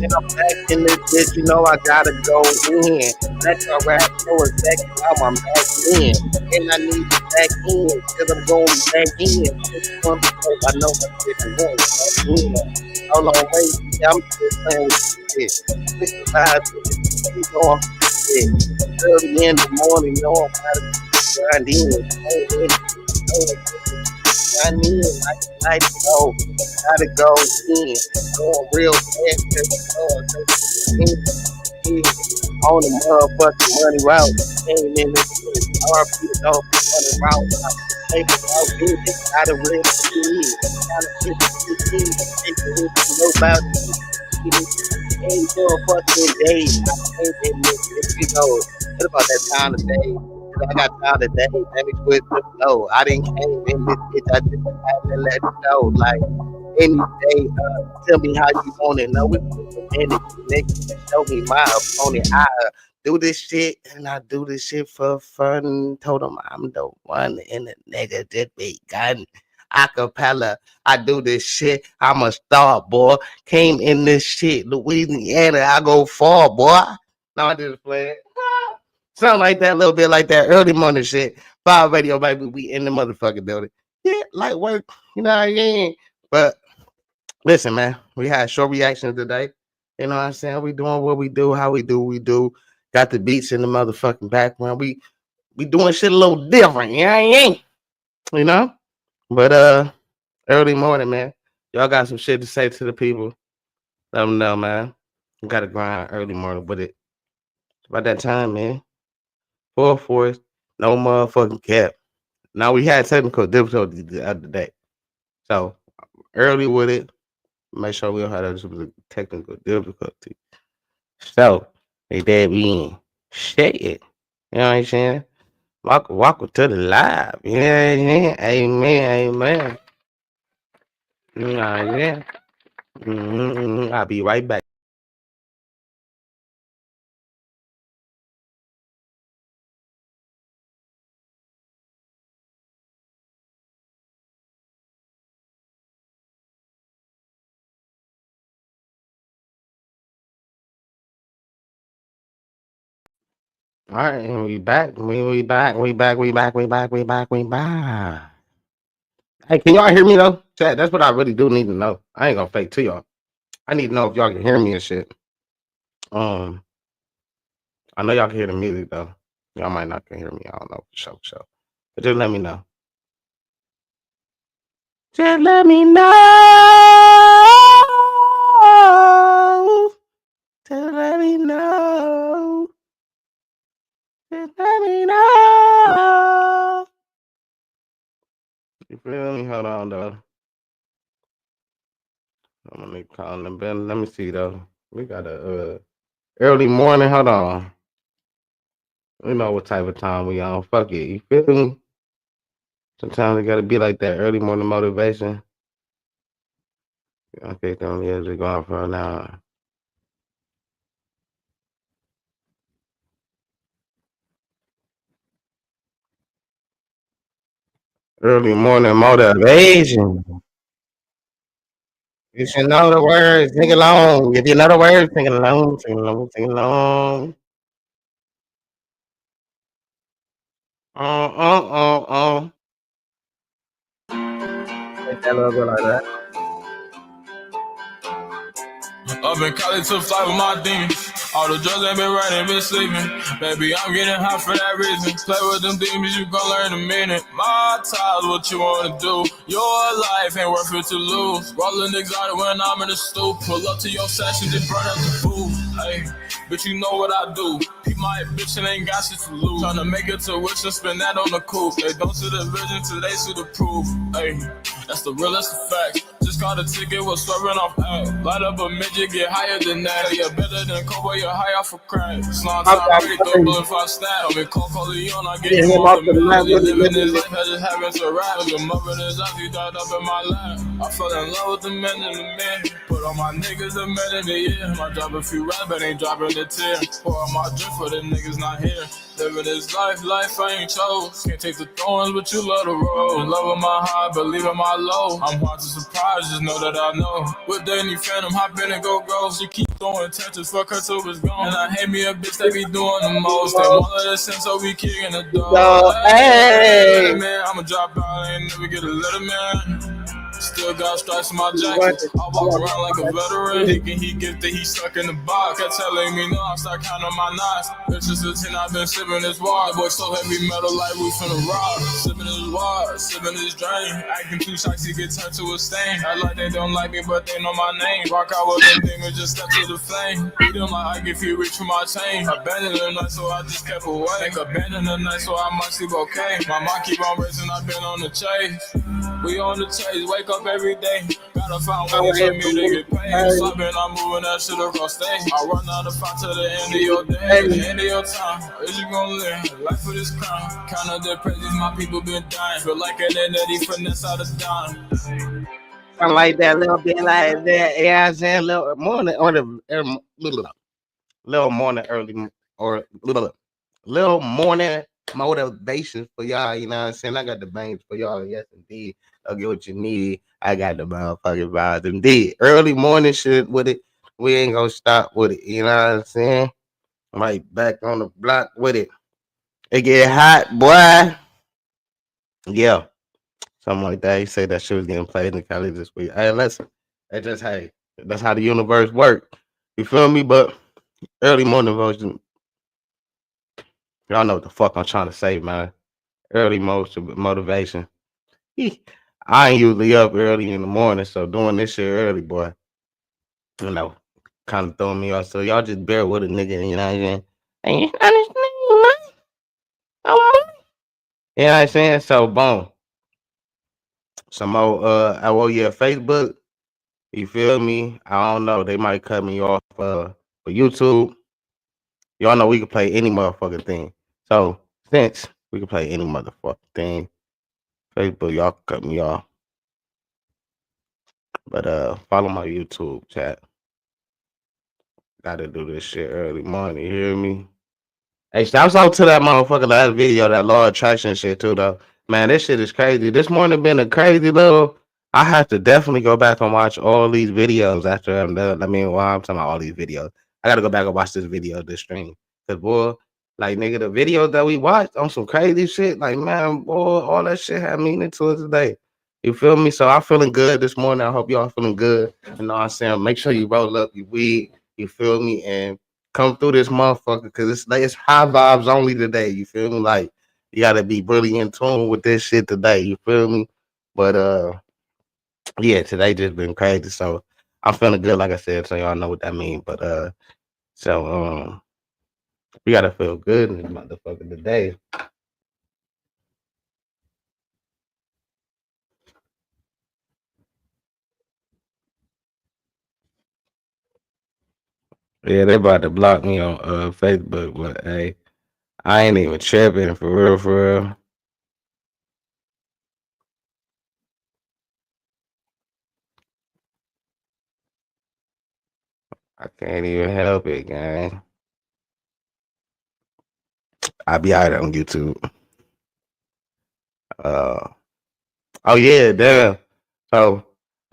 And I'm back in this bitch, you know I gotta go in. Let your rap know exactly how I'm back in. And I need to back in, cause I'm going back in. I know my shit is going back in. Hold on, wait, I'm still playing with this shit. This is live, keep going shit. Early in the morning, you know I'm gotta grind in. I need like go, gotta go in, going real fast, on the motherfucking money route, came in this RP off the money route, I take it out business, gotta really see, gotta get the take it, know about ain't no fucking day, I ain't in this, you know, what about that time of day? I got time today. Let me quit the flow. I didn't came in this bitch. I just had to let it know. Like any day, tell me how you want it. No, it's a minute. Nigga, show me my opponent. I do this shit and I do this shit for fun. Told him I'm the one in the nigga just begun. Acapella, I do this shit. I'm a star, boy. Came in this shit, Louisiana. I go far, boy. No, I just play it. Sound like that, a little bit like that early morning shit. Vibe Radio, baby. We in the motherfucking building. Yeah, light work. You know what I mean? But listen, man, we had short reactions today. You know what I'm saying? We doing what we do, how we do. Got the beats in the motherfucking background. We doing shit a little different. You know what I mean? You know? But early morning, man. Y'all got some shit to say to the people. Let them know, man. You gotta grind early morning with it. It's about that time, man. Full force, no motherfucking cap. Now we had technical difficulties the other day. So early with it, make sure we don't have those technical difficulty. So they did in. Shit it. You know what I'm saying? Walk to the live. You know what I'm saying? Amen. You know what I'm saying? I'll be right back. All right, and we back. We back. Hey, can y'all hear me though? Chat, that's what I really do need to know. I ain't gonna fake to y'all. I need to know if y'all can hear me and shit. Um, I know y'all can hear the music though. Y'all might not can hear me. I don't know for sure. But just let me know. Just let me know. Just let me know. Just let me know. You feel me? Hold on though. I'm gonna call them. Let me see though. We got a early morning. Hold on. We know what type of time we on. Fuck it. You feel me? Sometimes it gotta be like that early morning motivation. Okay, come here, just going for an hour. Early morning motivation. You should know the words, sing along. If you know the words, sing along, sing along, sing along. Oh. Take that little bit like that. I've been calling to fly with my demons. All the drugs ain't been running, been sleeping. Baby, I'm getting hot for that reason. Play with them demons, you gon' learn in a minute. My time's what you wanna do. Your life ain't worth it to lose. Rollin' exotic when I'm in the stoop. Pull up to your session, just burn up the food. Hey, bitch, you know what I do. Keep my bitch and ain't got shit to lose. Tryna make it to wish and spend that on the coupe. They don't see the vision till they see the proof. Hey, that's the realest of facts. Just caught a ticket, was swerving off out. Light up a midget, get higher than that. You're better than Kobe, you're high off a crack. Slime I'm time, ready, throw bullet if I snap. I'm in Coco Leon, I get get him him off off the the map. map He with the living his living. life, I just happen to rap. Your mother and his auntie died up in my lap. I fell in love with the men in the men. Put on my niggas the men in the year. Might drop a few rap, but ain't dropping the tear. Pour on my drip for the niggas not here. Living this life I ain't chose. Can't take the thorns, but you love the road. Loving my high, believing my low. I'm hard to surprise, just know that I know. With Danny Phantom, hop in and go. She keep throwing touches, fuck her till it's gone. And I hate me a bitch that be doing the most. They want her to send, so we kicking the door. Hey, man, I'ma drop out, ain't never get a letter, man. Still got stripes in my jacket. I walk around like a veteran. Thinking he gifted, he stuck in the box. Kept telling me no, I start counting my knives. Bitches a 10, I've been sipping this water. Boy, so heavy metal like we finna rock. Sipping this water, sipping this drain. Acting too sexy, get turned to a stain. I like they don't like me, but they know my name. Rock out with them demons, just step to the flame. Beat them like I get you reach for my chain. Abandoned the night, so I just kept away. Think abandoned the night, so I might sleep okay. My mind keep on racing, I've been on the chase. We on the chase, wake up every day. Gotta find ways for me to get paid. Stopping, I'm moving that shit across stage. I run out of fight to the end of your day, the end of your time. Is you gonna live life for this crown? Count of the praises, my people been dying. Feel like an Eddie finesse out of dime. Something like that, little bit like that. Yeah, I'm saying little morning or little morning early or little morning motivation for y'all. You know what I'm saying? I got the bangs for y'all. Yes, indeed. I'll get what you need. I got the motherfucking vibes. Indeed. Early morning shit with it. We ain't gonna stop with it. You know what I'm saying? Right back on the block with it. It get hot, boy. Yeah. Something like that. He said that shit was getting played in the college this week. Hey, listen. That's just hey. That's how the universe work. You feel me? But early morning version. Y'all know what the fuck I'm trying to say, man. Early motivation. I ain't usually up early in the morning, so doing this shit early, boy, you know, kind of throwing me off. So y'all just bear with a nigga, you know what I'm saying? And you understand, man? Oh, you know what I'm saying? So boom. Some more oh yeah, Facebook. You feel me? I don't know. They might cut me off for YouTube. Y'all know we can play any motherfucking thing. So since we can play any motherfucking thing, Facebook, y'all can cut me off. But follow my YouTube chat. Gotta do this shit early morning, you hear me? Hey, shouts out to that motherfucker last video, that law of attraction shit too, though. Man, this shit is crazy. This morning been a crazy little. I have to definitely go back and watch all these videos after I'm done. I mean, well, I'm talking about all these videos. I gotta go back and watch this video, this stream. Cause boy, like nigga, the videos that we watched on some crazy shit, like man, boy, all that shit had meaning to us today. You feel me? So I'm feeling good this morning. I hope y'all feeling good. You know what I'm saying? Make sure you roll up your weed. You feel me? And come through this motherfucker because it's high vibes only today. You feel me? Like you gotta be really in tune with this shit today. You feel me? But yeah, today just been crazy. So I'm feeling good, like I said, so y'all know what that means. But so we gotta feel good in this motherfucker today. Yeah, they about to block me on Facebook, but hey, I ain't even tripping for real, for real. I can't even help it, gang. I be out on YouTube. Uh oh yeah, damn. So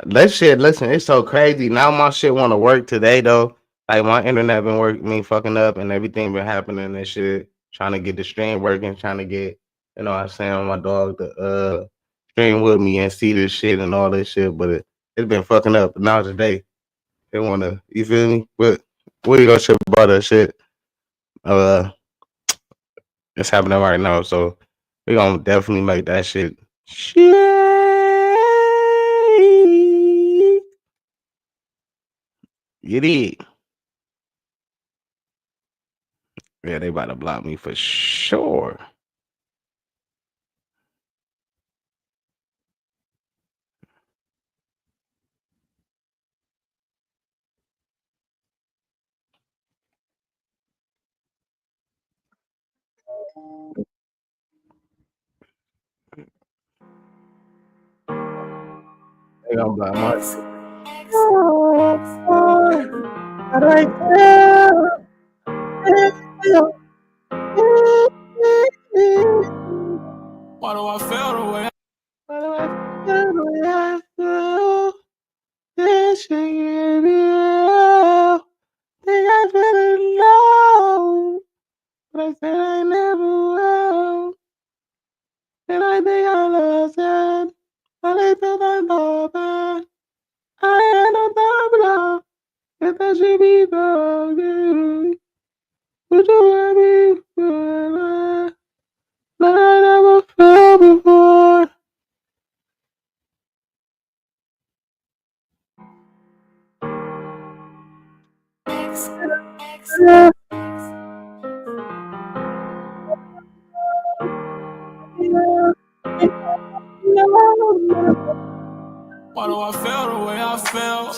that shit, listen, it's so crazy. Now my shit wanna work today though. Like my internet been working me fucking up and everything been happening and shit. Trying to get the stream working, trying to get, you know what I'm saying, my dog to stream with me and see this shit and all this shit, but it's been fucking up. But now today, they wanna, you feel me? But We gonna ship butter shit. Uh, it's happening right now, so we gonna definitely make that shit. Shit. You did. Yeah, they about to block me for sure. They gonna block my. How do I feel? Why do I feel the way? Why do I feel the way I feel? This shit get me real. Think I fell in love, but I said I never will. And I think I lost it. But I thought I loved it. I had no doubt if that should be so good. Would you let me feel it? Like I never felt before. Yeah. Why do I feel the way I feel?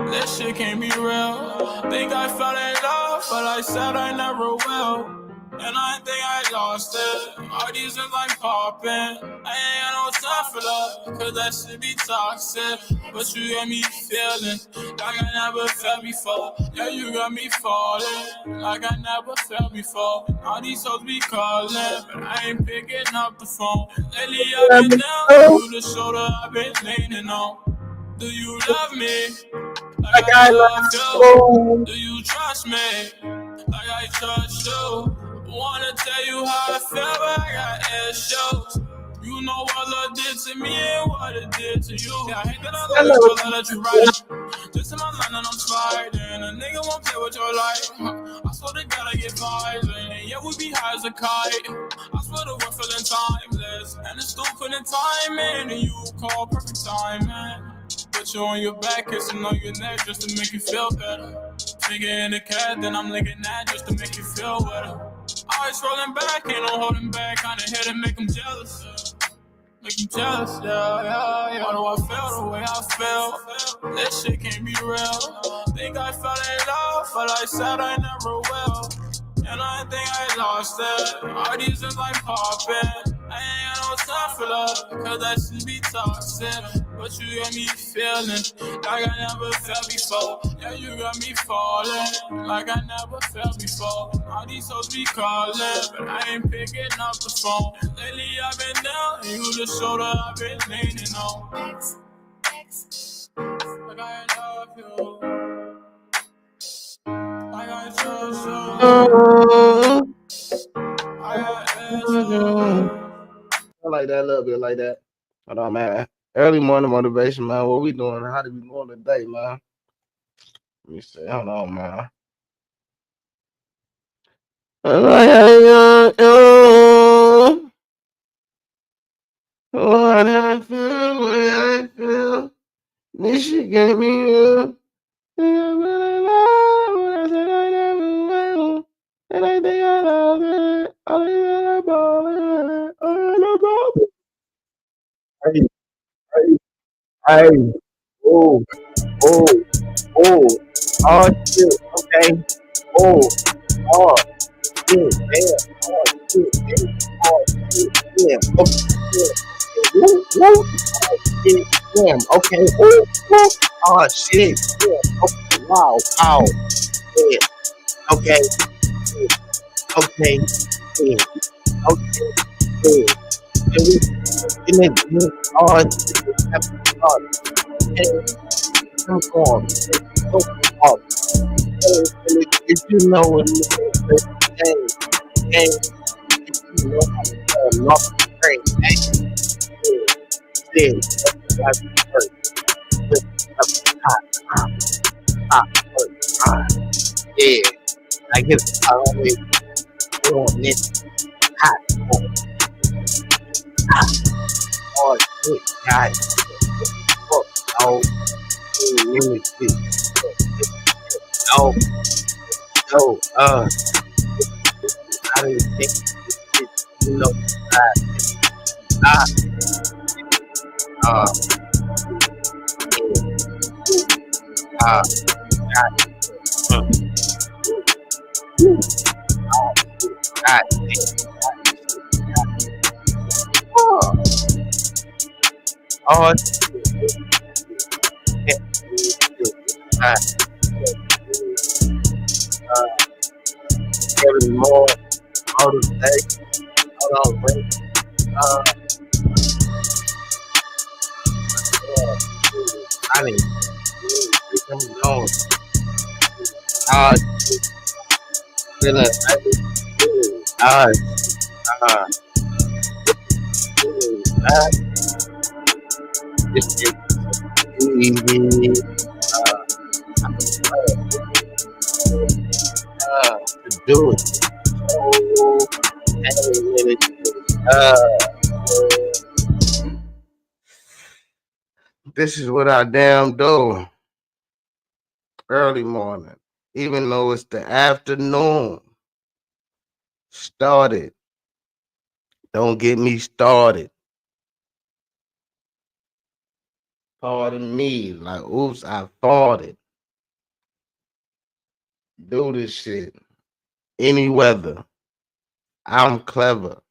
This shit can't be real. Think I fell in love, but I said I never will. And I think I lost it. All these things I'm popping. I ain't got no time for love, cause that shit be toxic. But you got me feeling like I never felt before. Yeah, you got me falling like I never felt before. All these hoes be calling, but I ain't picking up the phone. Lately I've been down, you the shoulder I've been leaning on. Do you love me like Like I I love love you? Do you trust me like I trust you? Wanna tell you how I feel, but I got issues. You know what love did to me and what it did to you. Yeah, I hate that I love you, but let you right. This is my line and I'm sliding. A nigga won't play with your life. I swear to God I get violent. Yeah, we be high as a kite. I swear the we're feeling timeless. And it's stupid in timing. And you call perfect timing. Put you on your back, kissing on your neck just to make you feel better. Finger in the cat, then I'm licking that just to make you feel better. Eyes rolling back, ain't no holding back. Kinda hit and make them jealous. Make them jealous, yeah. Why do I feel the way I feel? This shit can't be real. Think I fell in love, but I said I never will. And I think I lost it. All these things I'm popping. I ain't got no time for love, cause that shit be toxic. But you got me feeling like I never felt before. Yeah, you got me falling like I never felt before. All these hoes be calling, but I ain't picking up the phone. Lately I've been down, and you the shoulder I've been leaning on. Like I love you, like I trust you. I got issues. I like that a little bit like that. Hold on, man. Early morning motivation, man. What we doing? How did we going today, man? Let me see. Hold on, man. What I feel, what I feel. This shit gave me real. Think I really love when I said I never will. And I think I love it. I think I love it. I love it. Hey, hey, hey. Oh, oh, oh. Oh, shit. Okay. Oh, oh, shit. Damn. Oh, shit. Damn. Oh, shit. Damn. Okay. Yeah. Woo, woo. Oh, shit. Damn. Okay. Woo, woo. Oh, shit. Damn. Okay. Wow. Wow. Yeah. Okay. Yeah. Okay. Yeah. Okay. Yeah. And we in it. Oh, shit. Oh, shit. I'm going. Oh, if you know what it is, game, you know how to play off the train, then that's the first. Hot, hot, hot, hot. Yeah, I get always on this hot hard shit, God. Fuck, no, really shit. No, no, I didn't think this, you know, ah, uh, yeah, God, God, oh, shit, God, every more, all the day, hold on, wait, uh, I didn't, I'm going, uh, feeling, uh, uh, this shit, easy, to do it, so, hey, this is what I damn do early morning, even though it's the afternoon. Started. Don't get me started. Pardon me. Like, oops, I farted. Do this shit. Any weather. I'm clever.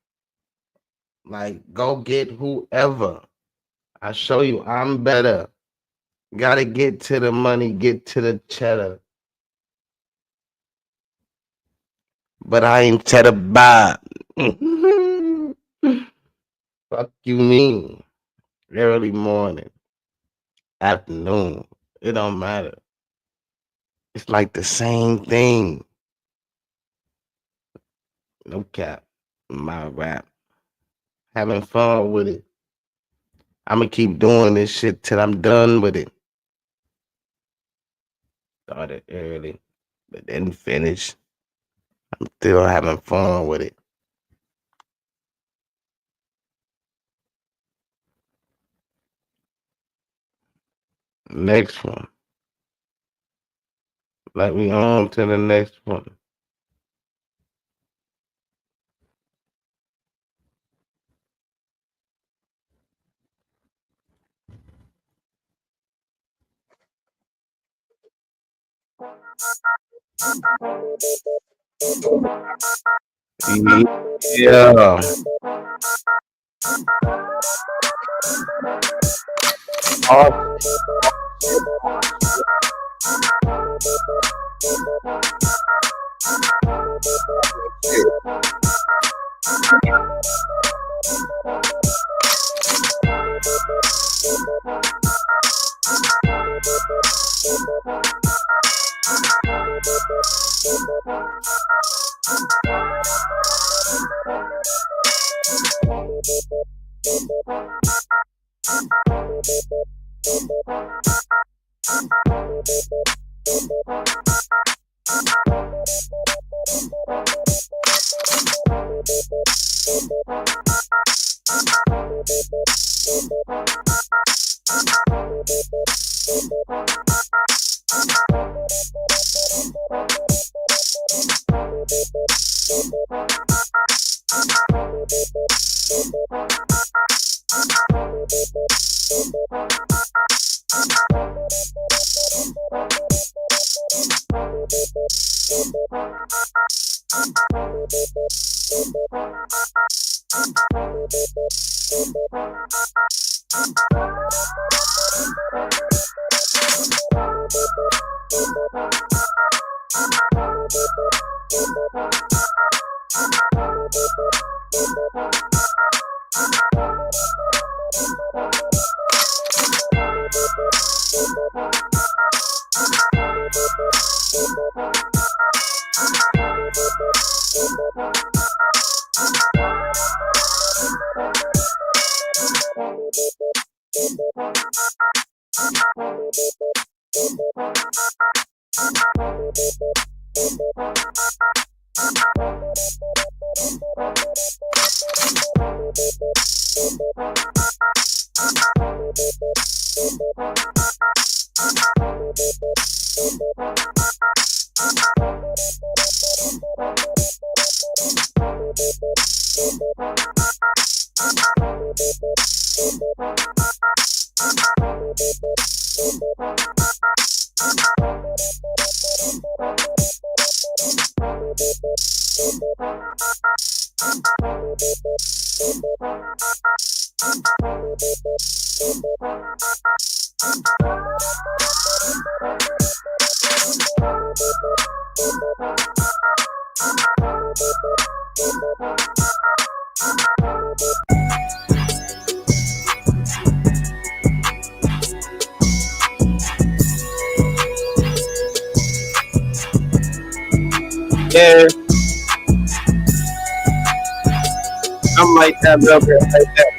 Like, go get whoever. I show you I'm better. Gotta get to the money, get to the cheddar. But I ain't cheddar Bob. Fuck you mean? Early morning, afternoon. It don't matter. It's like the same thing. No cap. My rap. Having fun with it. I'ma keep doing this shit till I'm done with it. Started early, but didn't finish. I'm still having fun with it. Next one. Like we on to the next one. Yeah. Awesome. Yeah, I'm like that, real good, like that.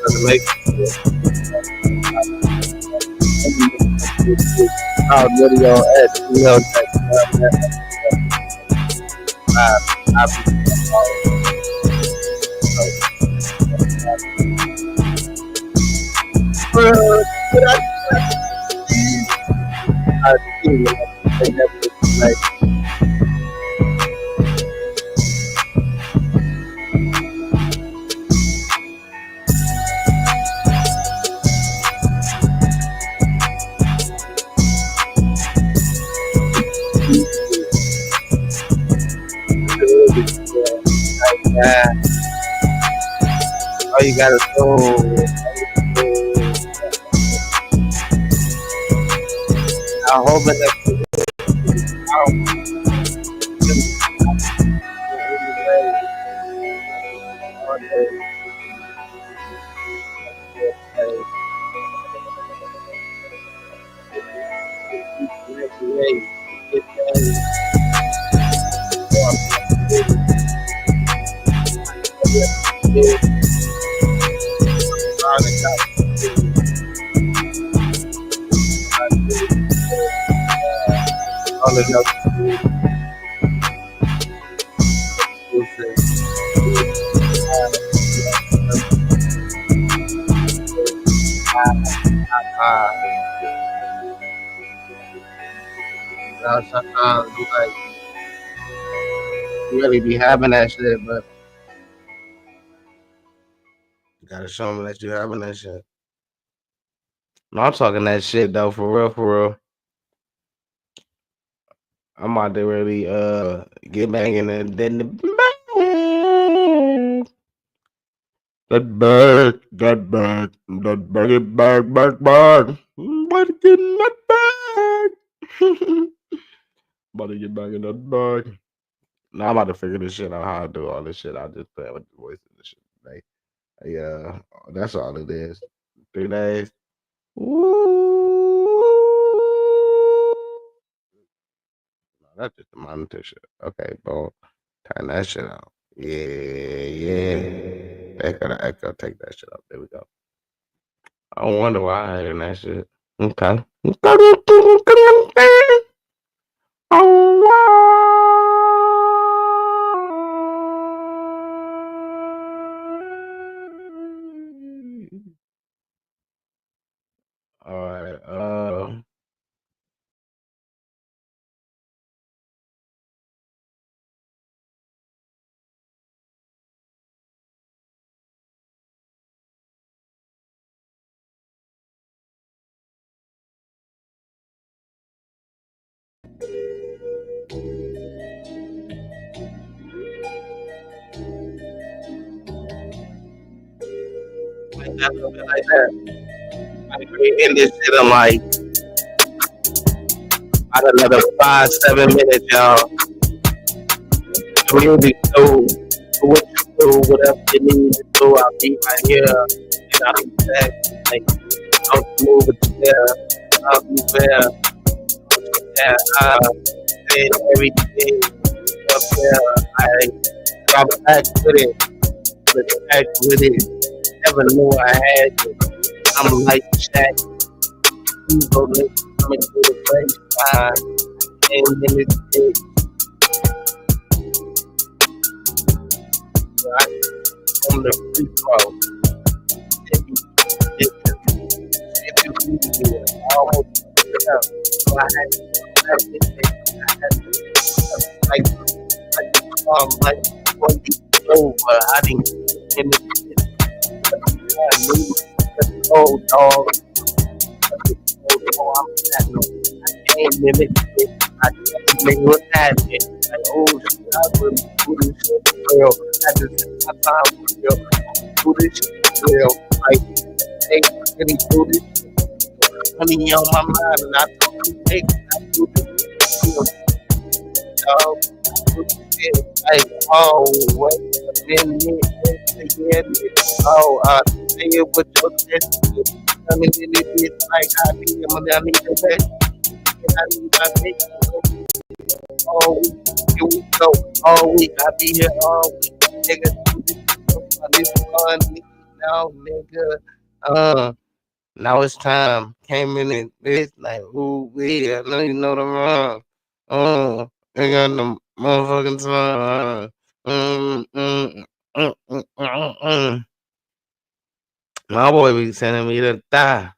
I'm like that. Oh, video at all you gotta do. I hope that sometimes you like you really be having that shit, but you gotta show them that you having that shit. No, I'm talking that shit though, for real, for real. I'm about to really get back in the then the get back. About to get in that bag. About to get back in that bag. Now I'm about to figure this shit out how I do all this shit. I just play with the voice and the shit today. Yeah, that's all it is. 3 days. Ooh. No, that's just the monitor shit. Okay, boom. Turn that shit out. Yeah. Echo, take that shit out. There we go. I wonder why I heard that shit. Okay. All right. Like that. Like we end this shit in like about another 5-7 minutes, y'all. Community do what you do, whatever you need to do. I'll be right here, and I'll be back. Like, don't move it there. I'll be there. Yeah, saying everything up there. I drop back with it. Back with it. Never knew I had it. I'm like Shaq. Evo nigga coming through the baseline. Ain't in this bitch, right? On the free throw. If you easy, I almost picked it up. So I had to like like 20 over. I didn't get in this bitch. Oh dog. I'm platinum. I ain't limit it. I just make what's happening. Like, oh shit, I really do this shit for real. I just take my time for real. Do this shit for real. Like, hey, really do this shit. Money on my mind, and I talk to hey, I do this shit for real. Dog, I do this shit. Like, oh, wait a minute. Oh, say it with your chest. I mean, it's like I need the best. And I need my bitch all week. Here we go. All week. I be here all week. Nigga, do this fun. Now, nigga. Now it's time. Came in and bitch like, ooh, we. I know you know the wrong. They got the motherfucking time. My boy be sending me to die.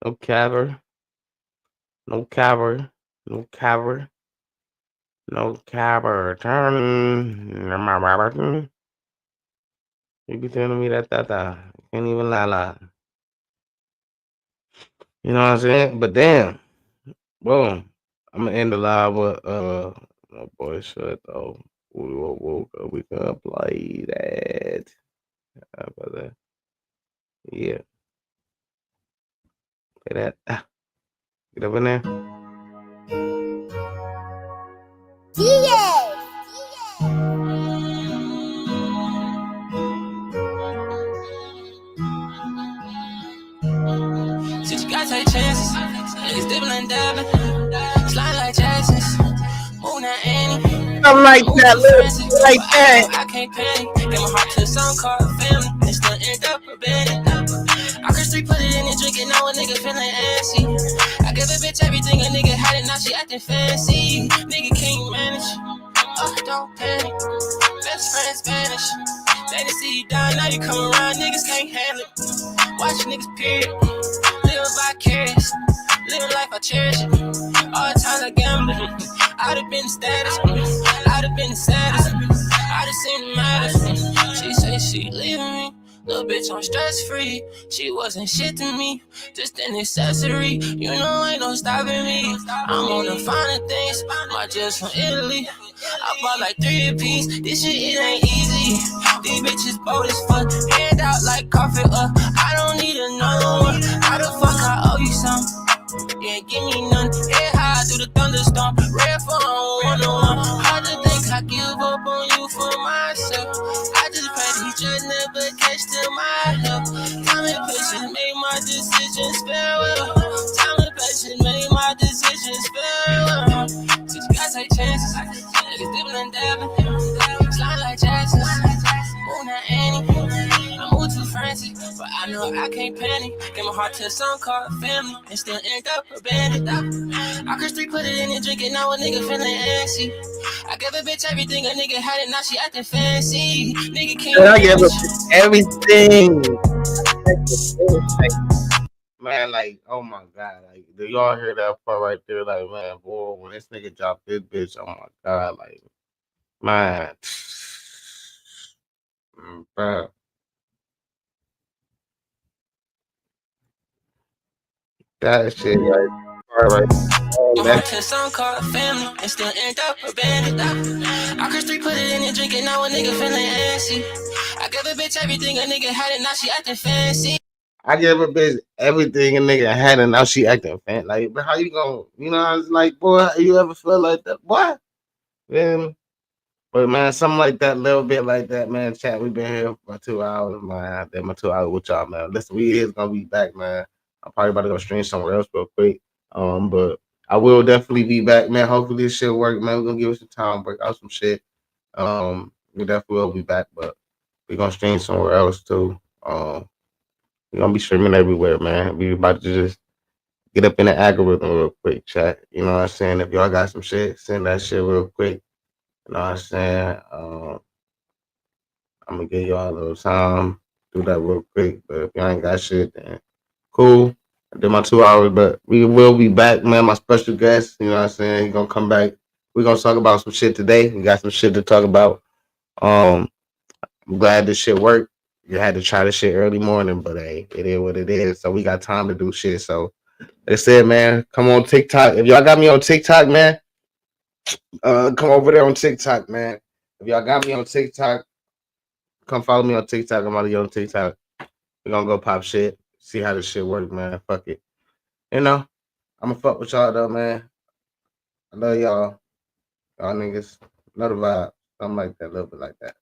No caver. No caver. No caver. No caver. Turn. You be telling me that. Can't even lie. You know what I'm saying? But damn. Boom. I'm gonna end the live with my boy shut though. We woke up. We gonna play that. How about that? Yeah. Play that. Get up in there. Since you gotta take chances, niggas dipping and dabbing, slide like Jackson's, moving at Annie. I'm like that, like that. I can't panic, get my heart to a song called family, and still end up abandoned. I could street put it in and drink it, now a nigga feeling antsy. I give a bitch everything a nigga had it, now she acting fancy. Nigga can't manage, don't panic, best friends vanish. They didn't see you die, now you come around, niggas can't handle it. Watch niggas period, live vicarious, live life I cherish it. All the times I gambled, I'd have been the status, I'd have been the saddest, I'd have seen the matters. She say she leaving me, little bitch I'm stress free. She wasn't shit to me, just an accessory. You know ain't no stopping me. I'm on the finer things, my just from Italy. I bought like 3 apiece, this shit it ain't easy. These bitches bold as fuck, hand out like coffee I don't need another one. How the fuck I owe you some? Yeah, give me none. Head high through the thunderstorm. Red phone, one-on-one. Hard to think I give up on you for myself. I just pray these just never catch to my help. Time and patience made my decisions farewell. Time and patience made my decisions farewell. So you gotta take chances. Niggas dipping and dabbing. Slide like Jackson. Moving at Annie. I moved to Francie, but I know I can't panic. Get my heart to a song called family, and still end up abandoned. I could street put it in and drink it, now a nigga feeling antsy. I gave a bitch everything, a nigga had it, now she acting fancy. Nigga can't I give everything. Man, like, oh my god, like, do y'all hear that part right there? Like, man, boy, when this nigga dropped this bitch, oh my god, like, man, bro. That shit, like, right. To a song called family, and still end up abandoned. I could street put it in and drink it, now a nigga feeling antsy. I gave a bitch everything, a nigga had it, now she acting fancy. I give a bitch everything a nigga had, and now she acting fan. Like, but how you gonna, you know? I was like, boy, you ever feel like that? What? Then, but man, something like that, little bit like that, man. Chat, we been here for 2 hours, man. Then my 2 hours with y'all, man. Listen, we is gonna be back, man. I'm probably about to go stream somewhere else real quick. But I will definitely be back, man. Hopefully this shit work, man. We're gonna give us some time, break out some shit. We definitely will be back, but we're gonna stream somewhere else too. We're gonna be streaming everywhere, man. We about to just get up in the algorithm real quick, chat. You know what I'm saying? If y'all got some shit, send that shit real quick. You know what I'm saying? I'm gonna give y'all a little time, do that real quick. But if y'all ain't got shit, then cool. I did my 2 hours, but we will be back, man. My special guest, you know what I'm saying? He gonna come back. We're gonna talk about some shit today. We got some shit to talk about. Um, I'm glad this shit worked. You had to try this shit early morning, but hey, it is what it is. So we got time to do shit. So they said, man, come on TikTok. If y'all got me on TikTok, man, come over there on TikTok, man. If y'all got me on TikTok, come follow me on TikTok. I'm out on TikTok. We're gonna go pop shit. See how this shit work, man. Fuck it. You know, I'm gonna fuck with y'all though, man. I love y'all. Y'all niggas. Another vibe. Something like that, a little bit like that.